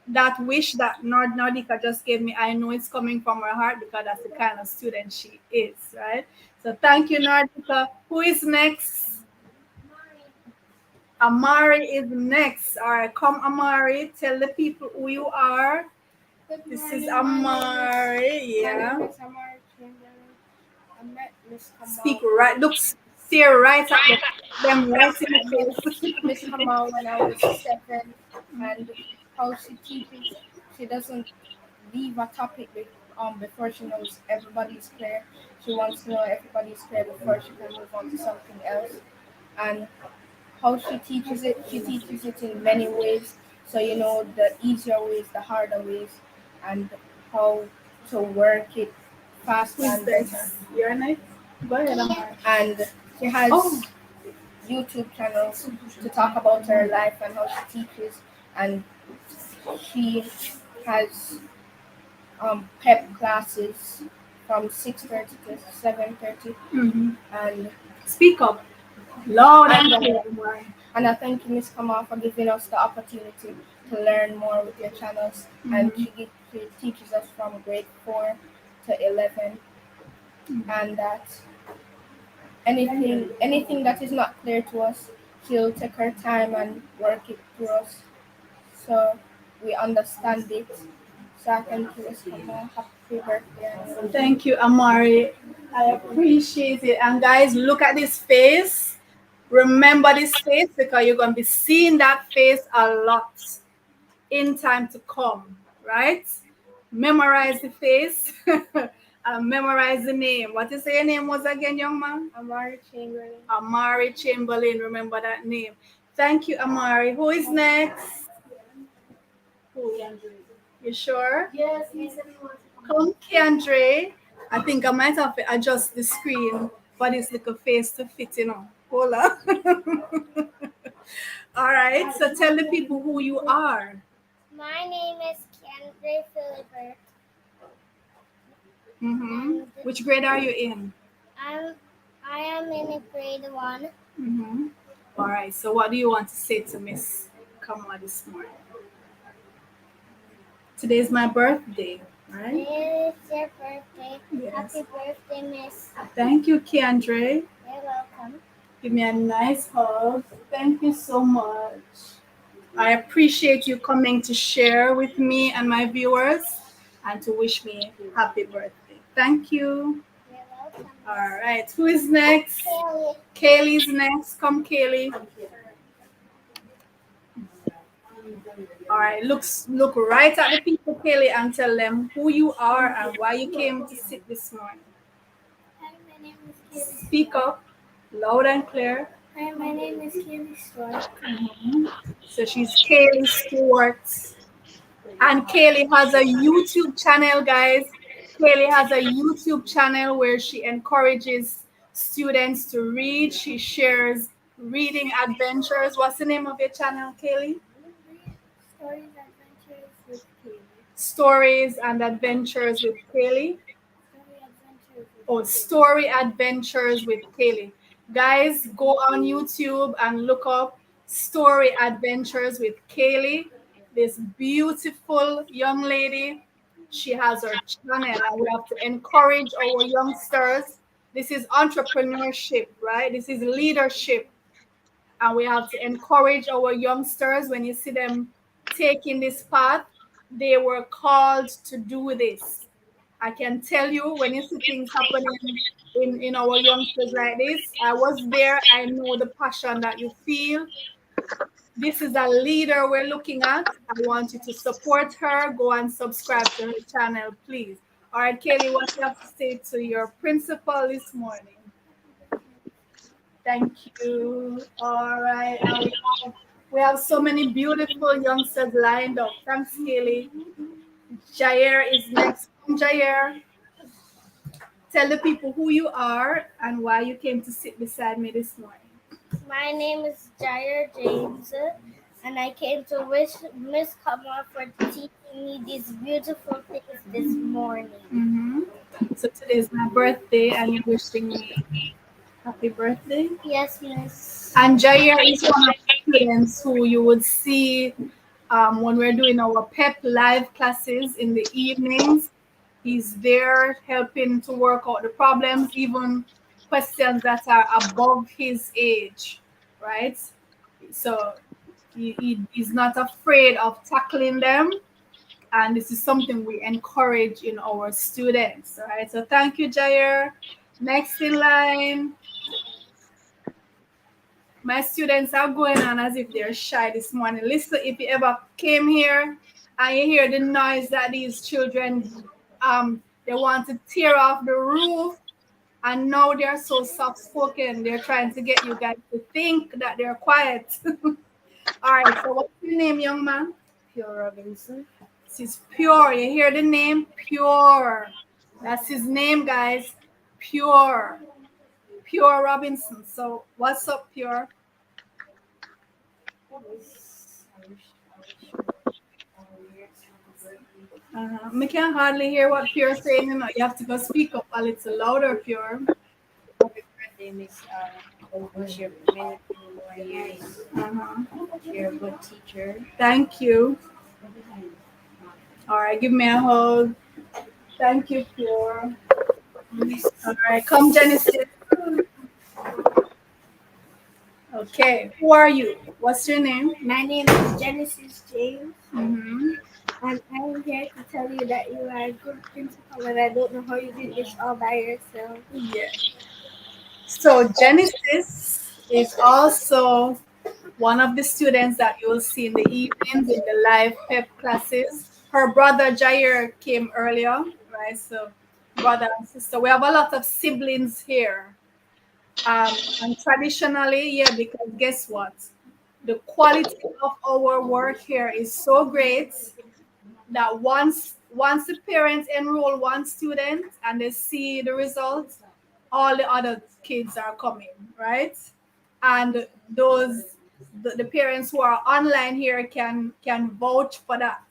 that wish that Nardika just gave me, I know it's coming from her heart, because that's the kind of student she is, right? So thank you, Nardika. Who is next? Amari is next. All right, come, Amari. Tell the people who you are. This is Amari. Yeah. I met Miss Kamal. Speak right. Look, stare right at them right in the face. Miss Kamal when I was 7, and how she teaches, she doesn't leave a topic before she knows everybody's clear. She wants to know everybody's clear before she can move on to something else. And how she teaches it in many ways. So you know the easier ways, the harder ways, and how to work it fast and better. You're nice. Go ahead, Amari. And she has YouTube channels to talk about her life and how she teaches, and she has pep classes from 6:30 to 7:30. And speak up loud and clear. And I thank you, Miss Kamal, for giving us the opportunity to learn more with your channels. And she teaches us from grade 4 to 11. And that anything that is not clear to us, she'll take her time and work it through us, so we understand it. So I thank you, Miss Kamal. Happy birthday. Thank you, Amari. I appreciate it. And guys, look at this face. Remember this face, because you're going to be seeing that face a lot in time to come, right? Memorize the face and memorize the name. What you say your name was again, young man? Amari Chamberlain. Amari Chamberlain. Remember that name. Thank you, Amari. Who is next? Who? You sure? Yes, Come, Keandre. I think I might have to adjust the screen for this little face to fit, Hold on. All right. So tell the people who you are. My name is Keandre Philibert. Which grade are you in? I am in grade 1. All right. So what do you want to say to Miss Kamala this morning? Today is my birthday, right? Today is your birthday. Yes. Happy birthday, Miss. Thank you, Keandre. You're welcome. Give me a nice hug. Thank you so much. I appreciate you coming to share with me and my viewers and to wish me happy birthday. Thank you. You're welcome. All right. Who is next? Kaylee. Kaylee's next. Come, Kaylee. All right. Look right at the people, Kaylee, and tell them who you are and why you came to sit this morning. Hi, my name is Kaylee. Speak up, loud and clear. Hi, my name is Kaylee Stewart. So she's Kaylee Stewart. And Kaylee has a YouTube channel, guys. Kaylee has a YouTube channel where she encourages students to read. She shares reading adventures. What's the name of your channel, Kaylee? Stories Adventures with Kaylee. Stories and Adventures with Kaylee. Story Adventures with Kaylee. Guys, go on YouTube and look up Story Adventures with Kaylee. This beautiful young lady. She has her channel, and we have to encourage our youngsters. This is entrepreneurship, right? This is leadership. And we have to encourage our youngsters. When you see them taking this path, they were called to do this. I can tell you, when you see things happening in our youngsters like this, I was there. I know the passion that you feel. This is a leader we're looking at. I want you to support her. Go and subscribe to her channel, please. All right, Kaylee, what do you have to say to your principal this morning? Thank you. All right. And we have so many beautiful youngsters lined up. Thanks, Kaylee. Jair is next. Jair, tell the people who you are and why you came to sit beside me this morning. My name is Jair James, and I came to wish Miss Kamala for teaching me these beautiful things this morning. Mm-hmm. So today is my birthday, and you're wishing me happy birthday? Yes, Miss. And Jair is one of the students who you would see when we're doing our PEP live classes in the evenings. He's there helping to work out the problems, even questions that are above his age, right? So he's not afraid of tackling them. And this is something we encourage in our students, right? So thank you, Jair. Next in line. My students are going on as if they're shy this morning. Listen, if you ever came here and you hear the noise that these children, they want to tear off the roof, and now they're so soft-spoken. They're trying to get you guys to think that they're quiet. All right, so what's your name, young man? Pure Robinson. This is Pure. You hear the name? Pure. That's his name, guys. Pure. Pure Robinson. So what's up, Pure? I can hardly hear what Pure is saying. You know, you have to go speak up a little louder, Pure. Happy birthday, Miss. I wish you many more years. You're a good teacher. Thank you. All right, give me a hug. Thank you, Pure. All right, come, Genesis. Okay, who are you? What's your name? My name is Genesis James. Mm-hmm. And I'm here to tell you that you are a good principal, and I don't know how you did this all by yourself. Yeah. So Genesis is also one of the students that you will see in the evenings in the live PEP classes. Her brother Jair came earlier, right? So brother and sister. We have a lot of siblings here. And traditionally, yeah, because guess what? The quality of our work here is so great that once the parents enroll one student and they see the results, all the other kids are coming, right? And the parents who are online here can vouch for that.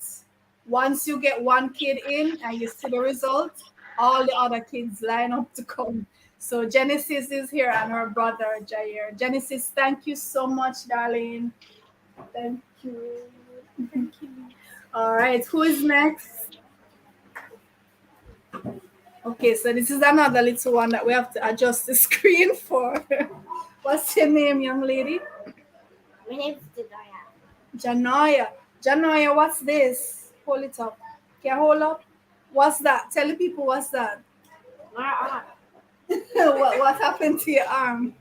Once you get one kid in and you see the results, all the other kids line up to come. So Genesis is here and her brother Jair. Genesis, thank you so much, darling. Thank you. Thank you. All right, who is next? Okay, so this is another little one that we have to adjust the screen for. What's your name, young lady? My name is Janaya. Janaya. Janaya, what's this? Hold it up. Can you hold up? What's that? Tell the people what's that. My arm. what happened to your arm?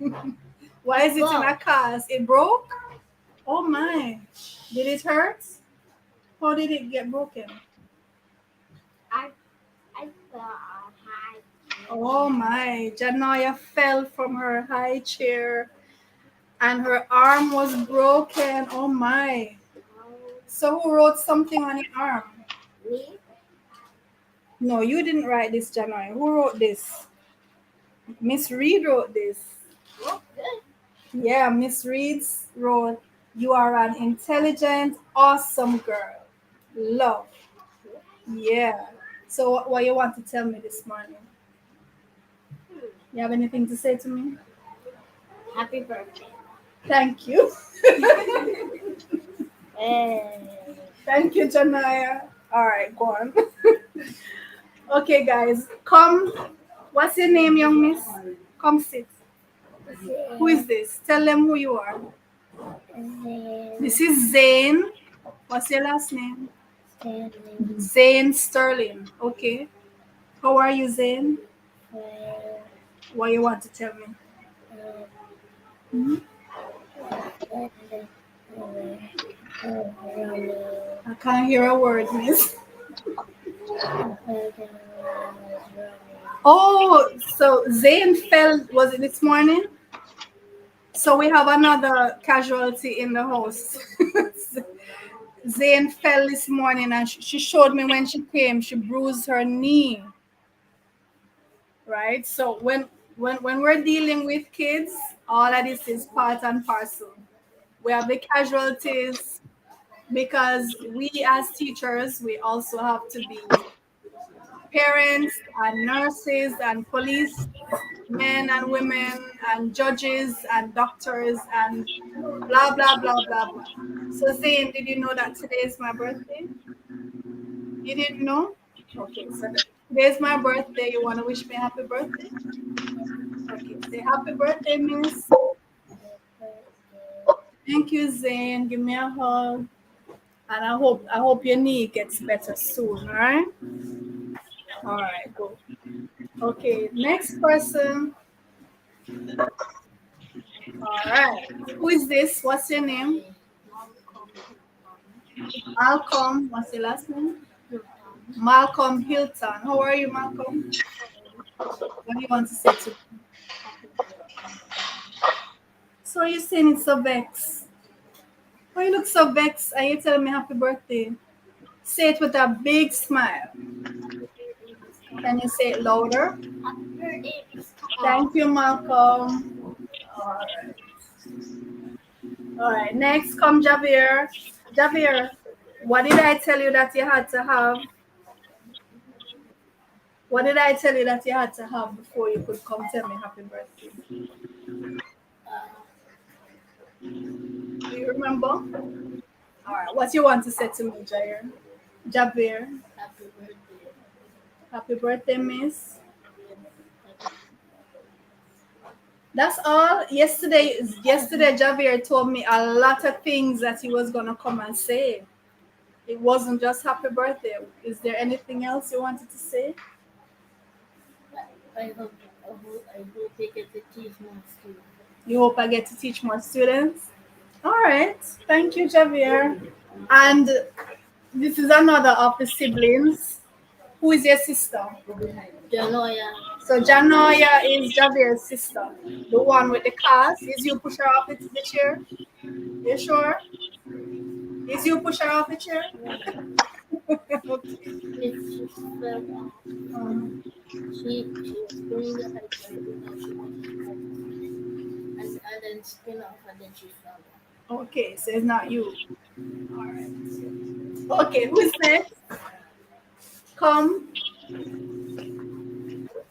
Why is it in a cast? It broke? Oh my. Did it hurt? How did it get broken? I fell on high. Oh my. Janaya fell from her high chair And her arm was broken. Oh my. So who wrote something on your arm? Me? No, you didn't write this, January. Who wrote this? Miss Reed wrote this. Oh, good. Yeah, Miss Reed's wrote, "You are an intelligent, awesome girl. Love." Yeah. So what you want to tell me this morning? You have anything to say to me? Happy birthday. Thank you. Hey. Thank you, Janaya. All right, go on. Okay, guys, come. What's your name, young miss? Come sit. Who is this? Tell them who you are. This is Zane. What's your last name? Zane Sterling. Okay. How are you, Zane? What you want to tell me? Hmm? I can't hear a word, miss. Oh, so Zane fell, was it this morning? So we have another casualty in the house. Zane fell this morning and she showed me when she came, she bruised her knee. Right? So when we're dealing with kids, all of this is part and parcel. We have the casualties because we as teachers, we also have to be parents and nurses and police men and women and judges and doctors and blah blah blah blah blah. So Zane, did you know that today is my birthday? You didn't know? Okay, so today is my birthday. You want to wish me happy birthday? Okay, say happy birthday, miss. Thank you, Zane. Give me a hug. And I hope your knee gets better soon, all right? All right, go. Okay, next person. All right. Who is this? What's your name? Malcolm. What's your last name? Malcolm Hilton. How are you, Malcolm? What do you want to say to me? So you're saying it's so vexed. Why you look so vexed? Are you telling me happy birthday? Say it with a big smile. Can you say it louder? Thank you, Malcolm. All right. All right. Next, come Javier. Javier, what did I tell you that you had to have? What did I tell you that you had to have before you could come tell me happy birthday? Do you remember? All right. What you want to say to me, Javier? Javier. Happy birthday. Happy birthday, miss. That's all. Yesterday, Javier told me a lot of things that he was gonna come and say. It wasn't just happy birthday. Is there anything else you wanted to say? I hope I get to teach more students. You hope I get to teach more students? All right. Thank you, Javier. And this is another of the siblings. Who is your sister? Janoya. So Janoya is Javier's sister. The one with the cast. Is you push her off the chair? You sure? Is you push her off the chair? Okay. She fell off. She was doing the hike and then spin off and then she fell off. Okay, so it's not you. All right. Okay, who's next? Come.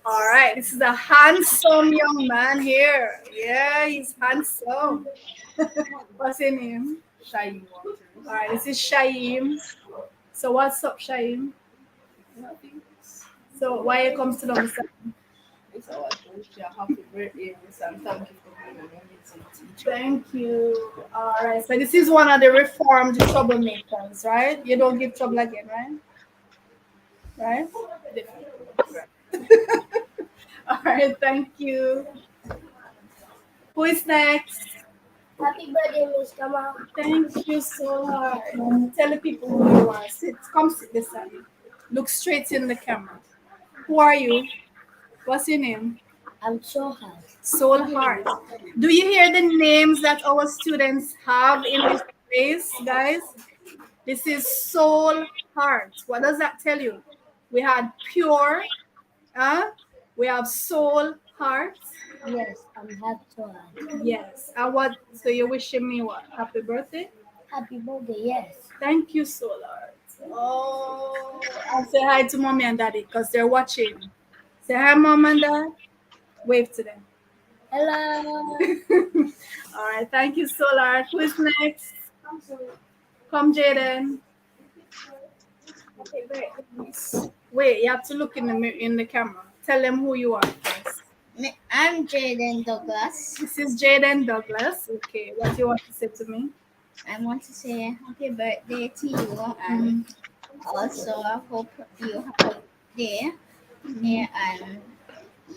All right, this is a handsome young man here. Yeah, he's handsome. What's his name? Shaim. All right, this is Shaim. So what's up, Shaim? So why you come to the side? It's our happy birthday, miss, and thank you for being an amazing teacher. Thank you. All right, so this is one of the reformed troublemakers, right? You don't give trouble again, right? Right? All right, thank you. Who is next? Happy birthday, Miss Kamal. Thank you so much. Tell the people who you are. Come sit beside me. Look straight in the camera. Who are you? What's your name? I'm so hard. Soul Heart. Do you hear the names that our students have in this place, guys? This is Soul Heart. What does that tell you? We had Pure, we have Soul Heart. Yes, I'm half so hard. Yes. And what? So you're wishing me what? Happy birthday? Happy birthday, yes. Thank you, Soul Heart. Oh, and say hi to mommy and daddy because they're watching. Say hi, mom and dad. Wave to them. Hello. All right. Thank you, Soul Heart. Who is next? Come, Jaden. Wait, you have to look in the camera. Tell them who you are first. I'm Jaden Douglas. This is Jaden Douglas. Okay, what do you want to say to me? I want to say happy birthday to you, and also I hope you have a good day.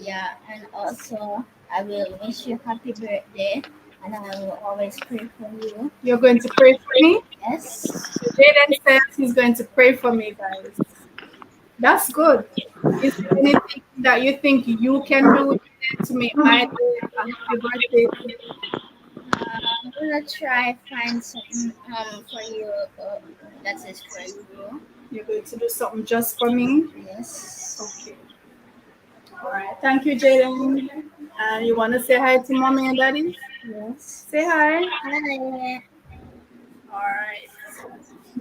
Yeah, and also I will wish you happy birthday, and I will always pray for you. You're going to pray for me? Yes. Jaden says he's going to pray for me, guys. That's good. Is there anything that you think you can do to make my day a happy birthday? I'm gonna try find something for you that is for you. You're going to do something just for me? Yes. Okay. All right. Thank you, Jaden. And you want to say hi to mommy and daddy? Yes. Say hi. Hi. All right.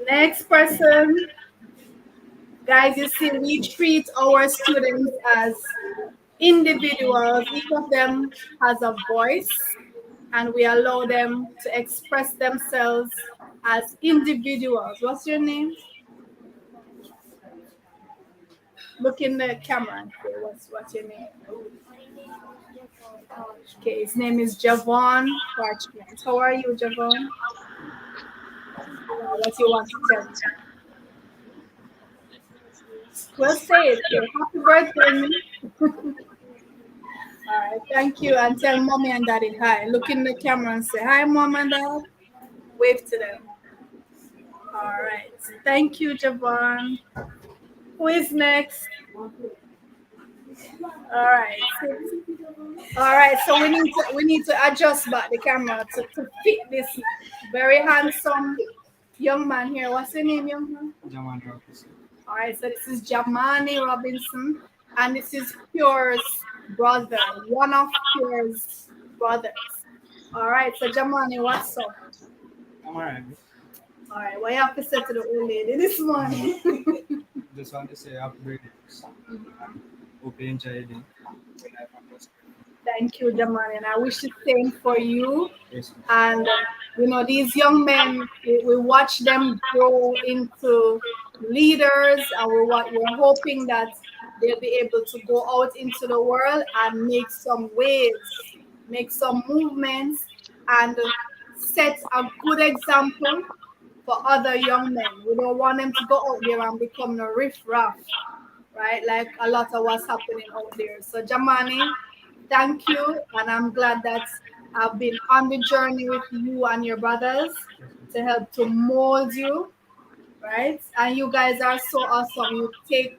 Next person. Guys, you see, we treat our students as individuals. Each of them has a voice, and we allow them to express themselves as individuals. What's your name? Look in the camera and say, what's your name? Okay, his name is Javon Parchment. How are you, Javon? What do you want to tell me? Well, say it. Happy birthday, me. All right, thank you. And tell mommy and daddy hi. Look in the camera and say hi, mom and dad. Wave to them. All right. Thank you, Javon. Who is next? All right. All right. So we need to adjust back the camera to fit this very handsome young man here. What's your name, young man? Jamani Robinson. All right. So this is Jamani Robinson, and this is Pure's brother, one of Pure's brothers. All right. So Jamani, what's up? I'm alright. All right. What you have to say to the old lady this morning? Just want to say happy birthday. Hope you enjoy it. Thank you, Jamani, and I wish the same for you. Yes. And you know, these young men, we watch them grow into leaders, and we're hoping that they'll be able to go out into the world and make some waves, make some movements, and set a good example for other young men. We don't want them to go out there and become a riff-raff, right? Like a lot of what's happening out there. So Jamani, thank you, and I'm glad that I've been on the journey with you and your brothers to help to mold you, right? And you guys are so awesome. You take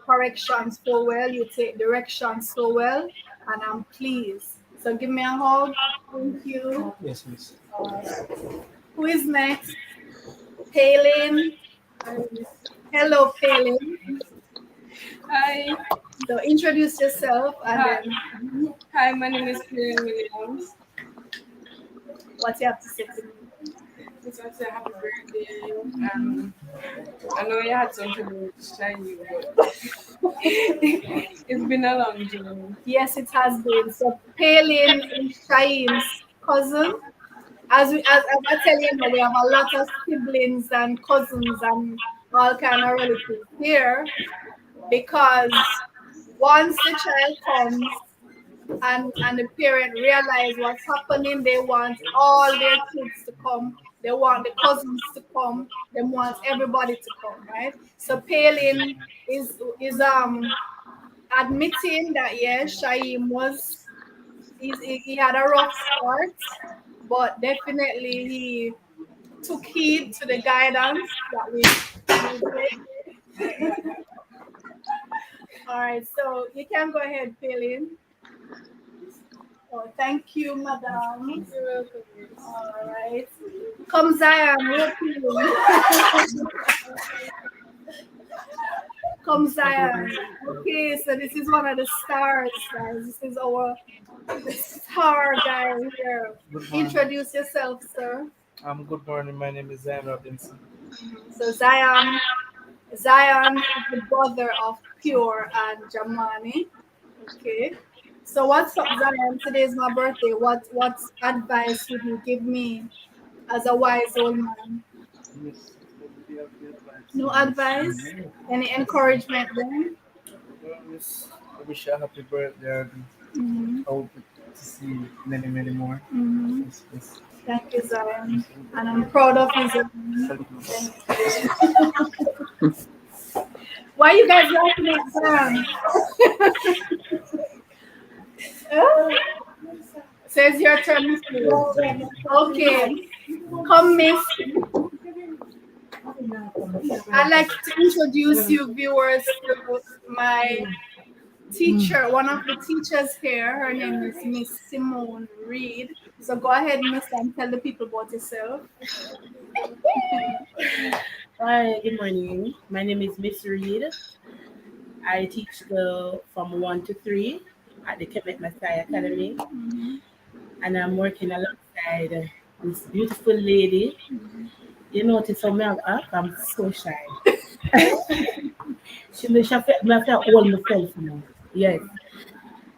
corrections so well, you take directions so well, and I'm pleased. So give me a hug. Thank you. Yes, miss. Who is next? Palin. Hello, Palin. Hi. So introduce yourself and then. Hi, my name is Karen Williams. What you have to say to me? Just want to say happy birthday. I know you had something to shine you, but it's been a long journey. Yes, it has been. So Palin is Shaim's cousin. As I tell you, we have a lot of siblings and cousins and all kind of relatives here, because once the child comes and the parent realize what's happening, they want all their kids to come. They want the cousins to come. They want everybody to come, right? So Palin is admitting that yes, Shaim he had a rough start, but definitely he took heed to the guidance that we gave. All right, so you can go ahead, Pauline. Oh, thank you, madam. You're welcome. All right. Come, Zion. Whoop you. Come, Zion. Okay, so this is one of the stars, guys. This is our star guy here. Good morning. Introduce yourself, sir. Good morning. My name is Zion Robinson. So Zion is the brother of Pure and Jamani. Okay. So what's up, Zion? Today is my birthday. What advice would you give me as a wise old man? No advice? Any encouragement then? I wish you a happy birthday. I hope to see many, many more. Yes. Thank you, Zion. And I'm proud of you, Zion. Why you guys laughing at Zion? Says your turn, Miss Blue. Okay. Come, Miss. I'd like to introduce you viewers to my teacher, one of the teachers here. Her name is Miss Simone Reed. So go ahead, Miss, and tell the people about yourself. Hi, good morning. My name is Miss Reed. I teach from 1 to 3 at the Kemet Masai Academy. And I'm working alongside this beautiful lady. You notice how I'm so shy. she may have to hold myself now. Yes.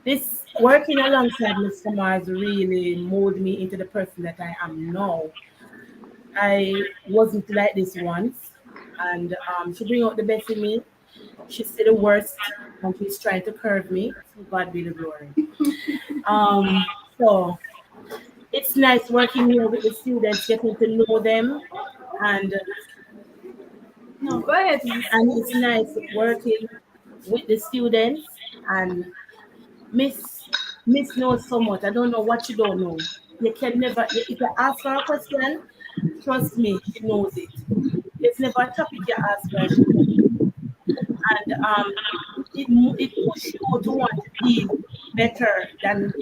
This working alongside Miss Mars really molded me into the person that I am now. I wasn't like this once, and she bring out the best in me. She see the worst, and she's trying to curve me. So God be the glory. So it's nice working here with the students, getting to know them, and no, go ahead. And it's nice working with the students. And Miss knows so much. I don't know what you don't know. You can never, if you ask her a question, trust me, she knows it. It's never a topic you ask her. And it pushes you to want to be better than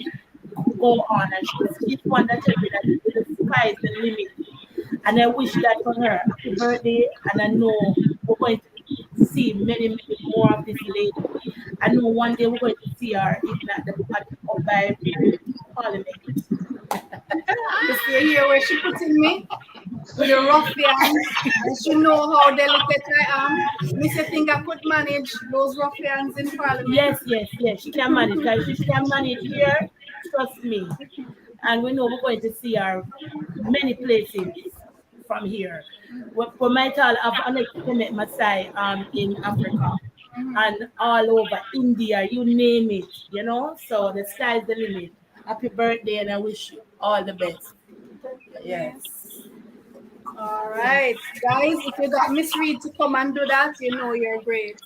go on. And she's one that tells me that the sky is the limit. And I wish that for her happy birthday. And I know we're going to see many, many more of this lady. I know one day we're going to see her, if not up by Parliament. You see here where she putting me? With the ruffians. And she know how delicate I am. Me say think I could manage those ruffians in Parliament. Yes. She can manage. Guys, she can manage here. Trust me. And we know we're going to see her many places from here. We might all have an Kemet Masai in Africa and all over India, you name it, you know. So the sky's the limit. Happy birthday, and I wish you all the best. Yes. All right, guys, if you got Miss Reed to come and do that, you know you're great.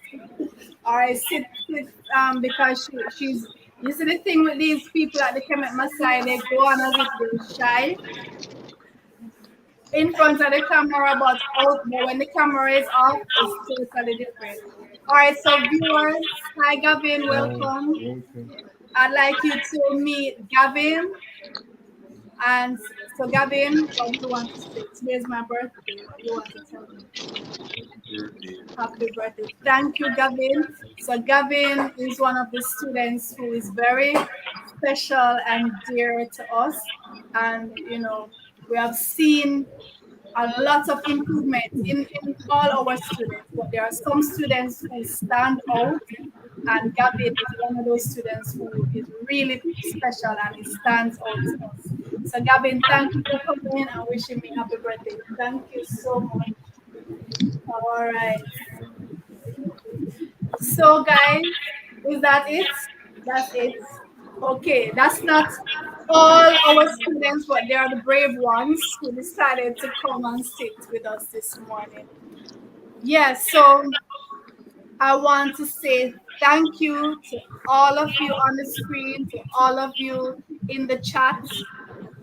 All right, sit because she's. You see the thing with these people at the Kemet Masai, they go on as if they're shy in front of the camera, but when the camera is off, it's totally different. All right, so viewers, hi Gavin, welcome. I'd like you to meet Gavin. And so Gavin, what do you want to say? Today's my birthday. What do you want to tell me? Happy birthday. Thank you, Gavin. So Gavin is one of the students who is very special and dear to us. And, you know, we have seen a lot of improvement in all our students, but there are some students who stand out, and Gavin is one of those students who is really special and he stands out to us. So Gavin, thank you for coming and wishing me happy birthday. Thank you so much. All right. So guys, is that it? That's it. Okay, that's not all our students, but they are the brave ones who decided to come and sit with us this morning. Yes, so I want to say thank you to all of you on the screen, to all of you in the chat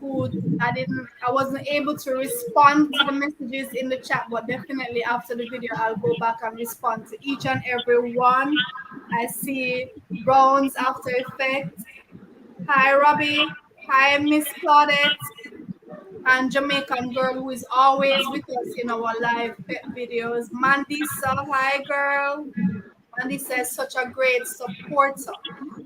who I wasn't able to respond to the messages in the chat, but definitely after the video I'll go back and respond to each and every one I see Browns After Effects. Hi, Robbie. Hi, Miss Claudette. And Jamaican girl who is always with us in our live videos. Mandisa, hi, girl. Mandisa is such a great supporter.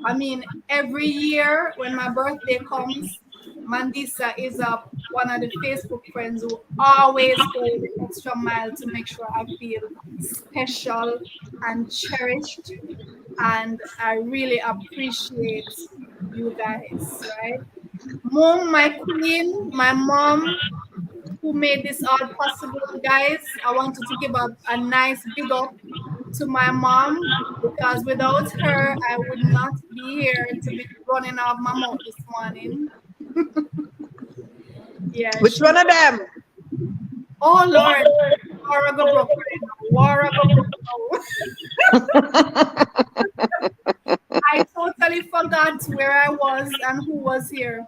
I mean, every year when my birthday comes, Mandisa is one of the Facebook friends who always goes the extra mile to make sure I feel special and cherished. And I really appreciate you guys, right? Mom, my queen, my mom, who made this all possible, guys. I wanted to give a nice big up to my mom because without her, I would not be here to be running off my mouth this morning. Yeah. Which one of them? Oh Lord, Wara go broke. Wara go broke. I totally forgot where I was and who was here.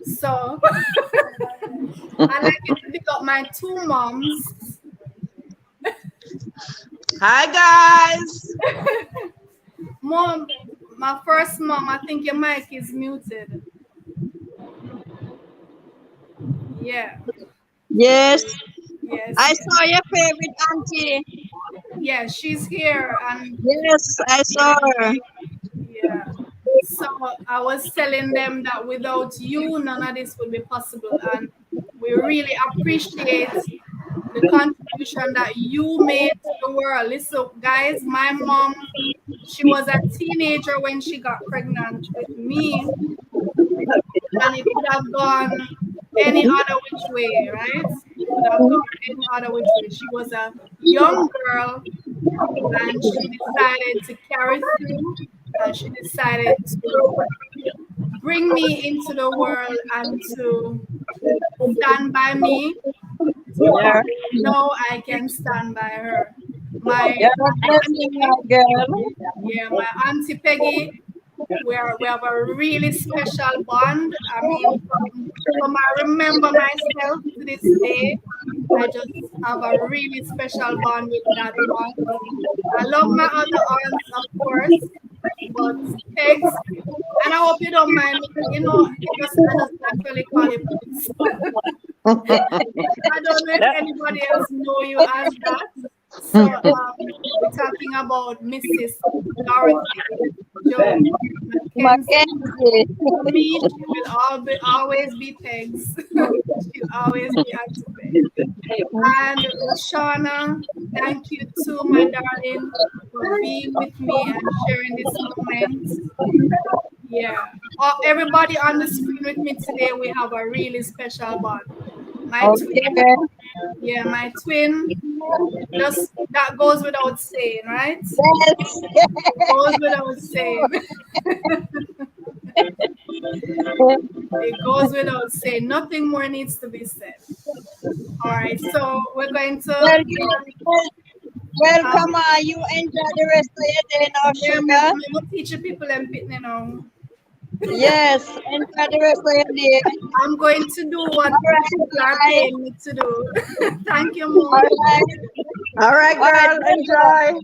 So I'd like to pick up my two moms. Hi guys. Mom, my first mom, I think your mic is muted. Yeah. Yes. Yes. I saw your favorite auntie. Yeah, she's here and yes, I saw her. Yeah. So I was telling them that without you, none of this would be possible. And we really appreciate the contribution that you made to the world. Listen, guys, my mom, she was a teenager when she got pregnant with me. And it could have gone any other which way, right? It could have gone any other which way. She was a young girl and she decided to carry through and she decided to bring me into the world and to stand by me. So now I can stand by her. My auntie Peggy, we have a really special bond. I mean, from I remember myself to this day, I just have a really special bond with that one. I love my other aunts, of course, but Pegs, and I hope you don't mind, you know, I just naturally call you Pegs. I don't know if anybody else know you as that. So we're talking about Mrs. Dorothy Jones Mackenzie. For me, she will always be Pegs. She'll always be Auntie Pegs. And Shauna, thank you too, my darling, for being with me and sharing this moment. Yeah. Everybody on the screen with me today, we have a really special bond. My twin, yeah, my twin. Just that goes without saying, right? Yes. Goes without saying. It goes without saying. Nothing more needs to be said. All right, so we're going to. Well, come on, you enjoy the rest of your day now, sugar. I'm teaching people and pitting now. Yes, enjoy the rest of your day. I'm going to do what people are paying me to do. Thank you, Mom. All right, girl, enjoy.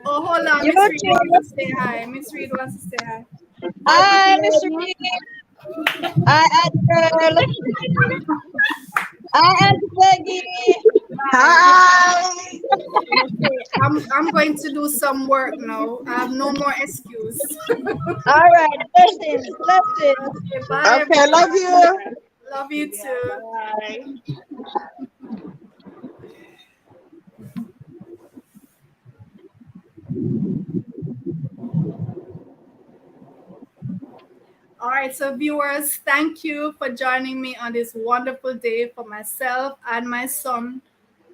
Oh, hold on. Miss Reed wants to say hi. Miss Reed wants to say hi. Hi, Miss Reed. Hi, Adriel. Hi, Auntie Peggy. Hi. Okay, I'm going to do some work now. I have no more excuse. All right, blessings. Okay, bye. Okay, love you. Love you too. Bye. All right, so viewers, thank you for joining me on this wonderful day for myself and my son,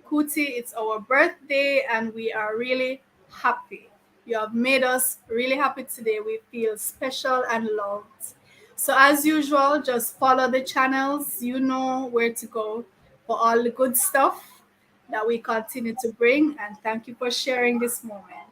Kuti. It's our birthday and we are really happy. You have made us really happy today. We feel special and loved. So as usual, just follow the channels. You know where to go for all the good stuff that we continue to bring. And thank you for sharing this moment.